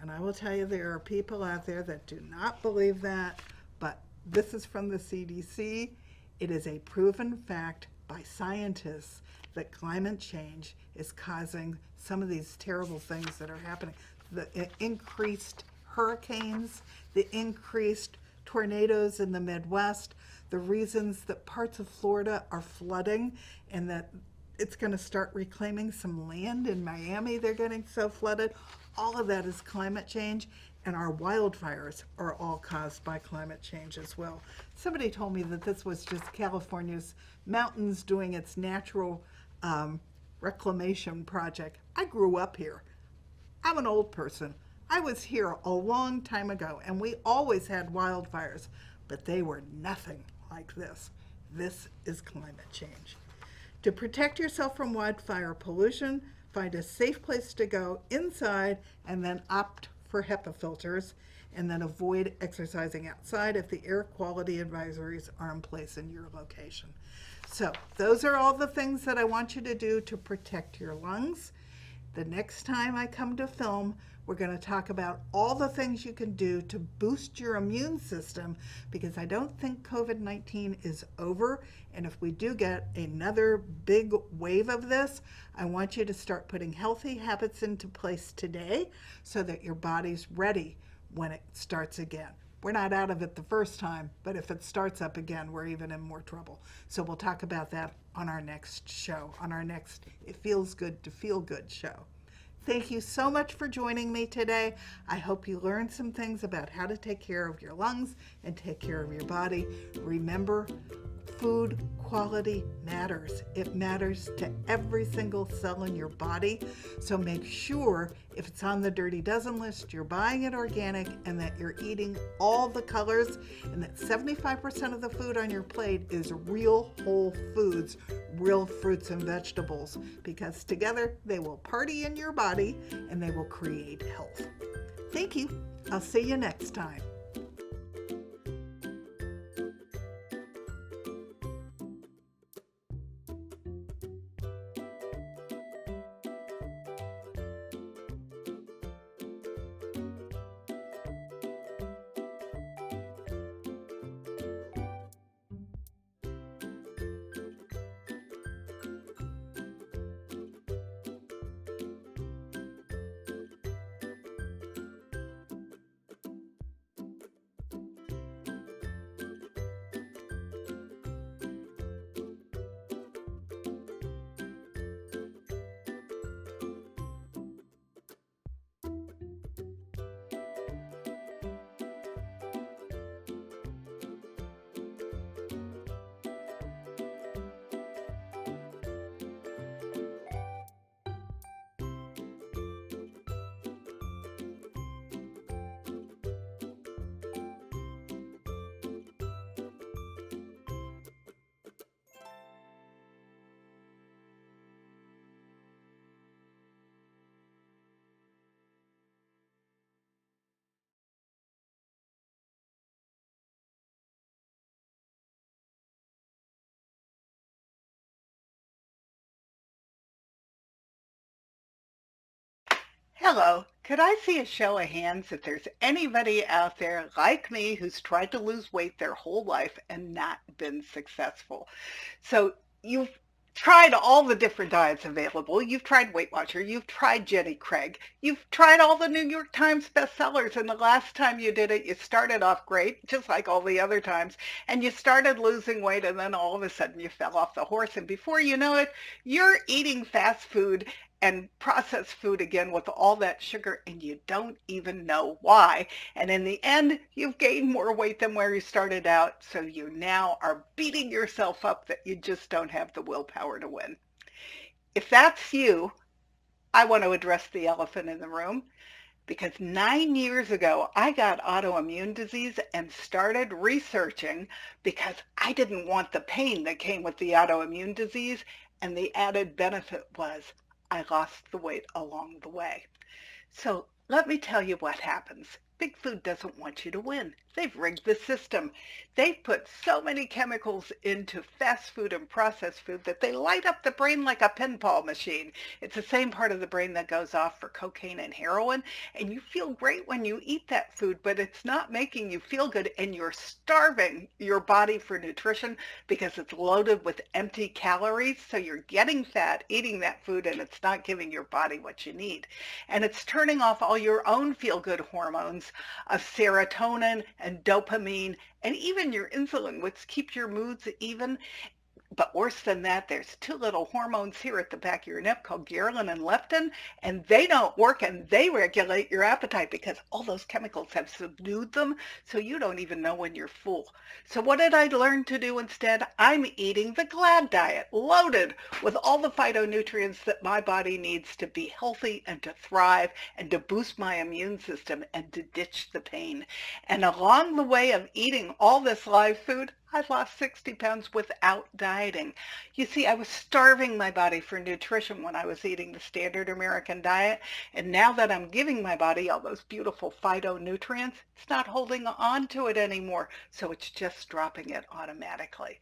And I will tell you, there are people out there that do not believe that, but this is from the CDC. It is a proven fact by scientists that climate change is causing some of these terrible things that are happening. The increased hurricanes, the increased tornadoes in the Midwest, the reasons that parts of Florida are flooding, and that it's going to start reclaiming some land in Miami. They're getting so flooded. All of that is climate change, and our wildfires are all caused by climate change as well. Somebody told me that this was just California's mountains doing its natural reclamation project. I grew up here. I'm an old person. I was here a long time ago, and we always had wildfires, but they were nothing like this. This is climate change. To protect yourself from wildfire pollution, find a safe place to go inside, and then opt for HEPA filters, and then avoid exercising outside if the air quality advisories are in place in your location. So those are all the things that I want you to do to protect your lungs. The next time I come to film, we're going to talk about all the things you can do to boost your immune system, because I don't think COVID-19 is over. And if we do get another big wave of this, I want you to start putting healthy habits into place today so that your body's ready when it starts again. We're not out of it the first time, but if it starts up again, we're even in more trouble. So we'll talk about that on our next show, on our next It Feels Good to Feel Good show. Thank you so much for joining me today. I hope you learned some things about how to take care of your lungs and take care of your body. Remember, food quality matters. It matters to every single cell in your body. So make sure, if it's on the Dirty Dozen list, you're buying it organic, and that you're eating all the colors, and that 75% of the food on your plate is real whole foods, real fruits and vegetables, because together they will party in your body and they will create health. Thank you. I'll see you next time. Hello, could I see a show of hands if there's anybody out there like me who's tried to lose weight their whole life and not been successful? So you've tried all the different diets available. You've tried Weight Watcher. You've tried Jenny Craig. You've tried all the New York Times bestsellers. And the last time you did it, you started off great, just like all the other times. And you started losing weight. And then all of a sudden you fell off the horse. And before you know it, you're eating fast food and processed food again with all that sugar. And you don't even know why. And in the end, you've gained more weight than where you started out. So you now are beating yourself up that you just don't have the willpower to win. If that's you, I want to address the elephant in the room because 9 years ago, I got autoimmune disease and started researching because I didn't want the pain that came with the autoimmune disease. And the added benefit was I lost the weight along the way. So let me tell you what happens. Big Food doesn't want you to win. They've rigged the system. They've put so many chemicals into fast food and processed food that they light up the brain like a pinball machine. It's the same part of the brain that goes off for cocaine and heroin. And you feel great when you eat that food, but it's not making you feel good. And you're starving your body for nutrition because it's loaded with empty calories. So you're getting fat eating that food and it's not giving your body what you need. And it's turning off all your own feel-good hormones of serotonin and dopamine and even your insulin, which keeps your moods even. But worse than that, there's two little hormones here at the back of your neck called ghrelin and leptin, and they don't work and they regulate your appetite because all those chemicals have subdued them, so you don't even know when you're full. So what did I learn to do instead? I'm eating the GLAD diet, loaded with all the phytonutrients that my body needs to be healthy and to thrive and to boost my immune system and to ditch the pain. And along the way of eating all this live food, I lost 60 pounds without dieting. You see, I was starving my body for nutrition when I was eating the standard American diet. And now that I'm giving my body all those beautiful phytonutrients, it's not holding on to it anymore. So it's just dropping it automatically.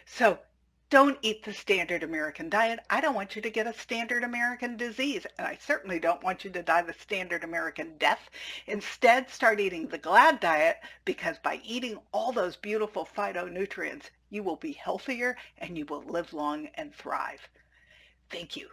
So don't eat the standard American diet. I don't want you to get a standard American disease, and I certainly don't want you to die the standard American death. Instead, start eating the GLAD diet because by eating all those beautiful phytonutrients, you will be healthier and you will live long and thrive. Thank you.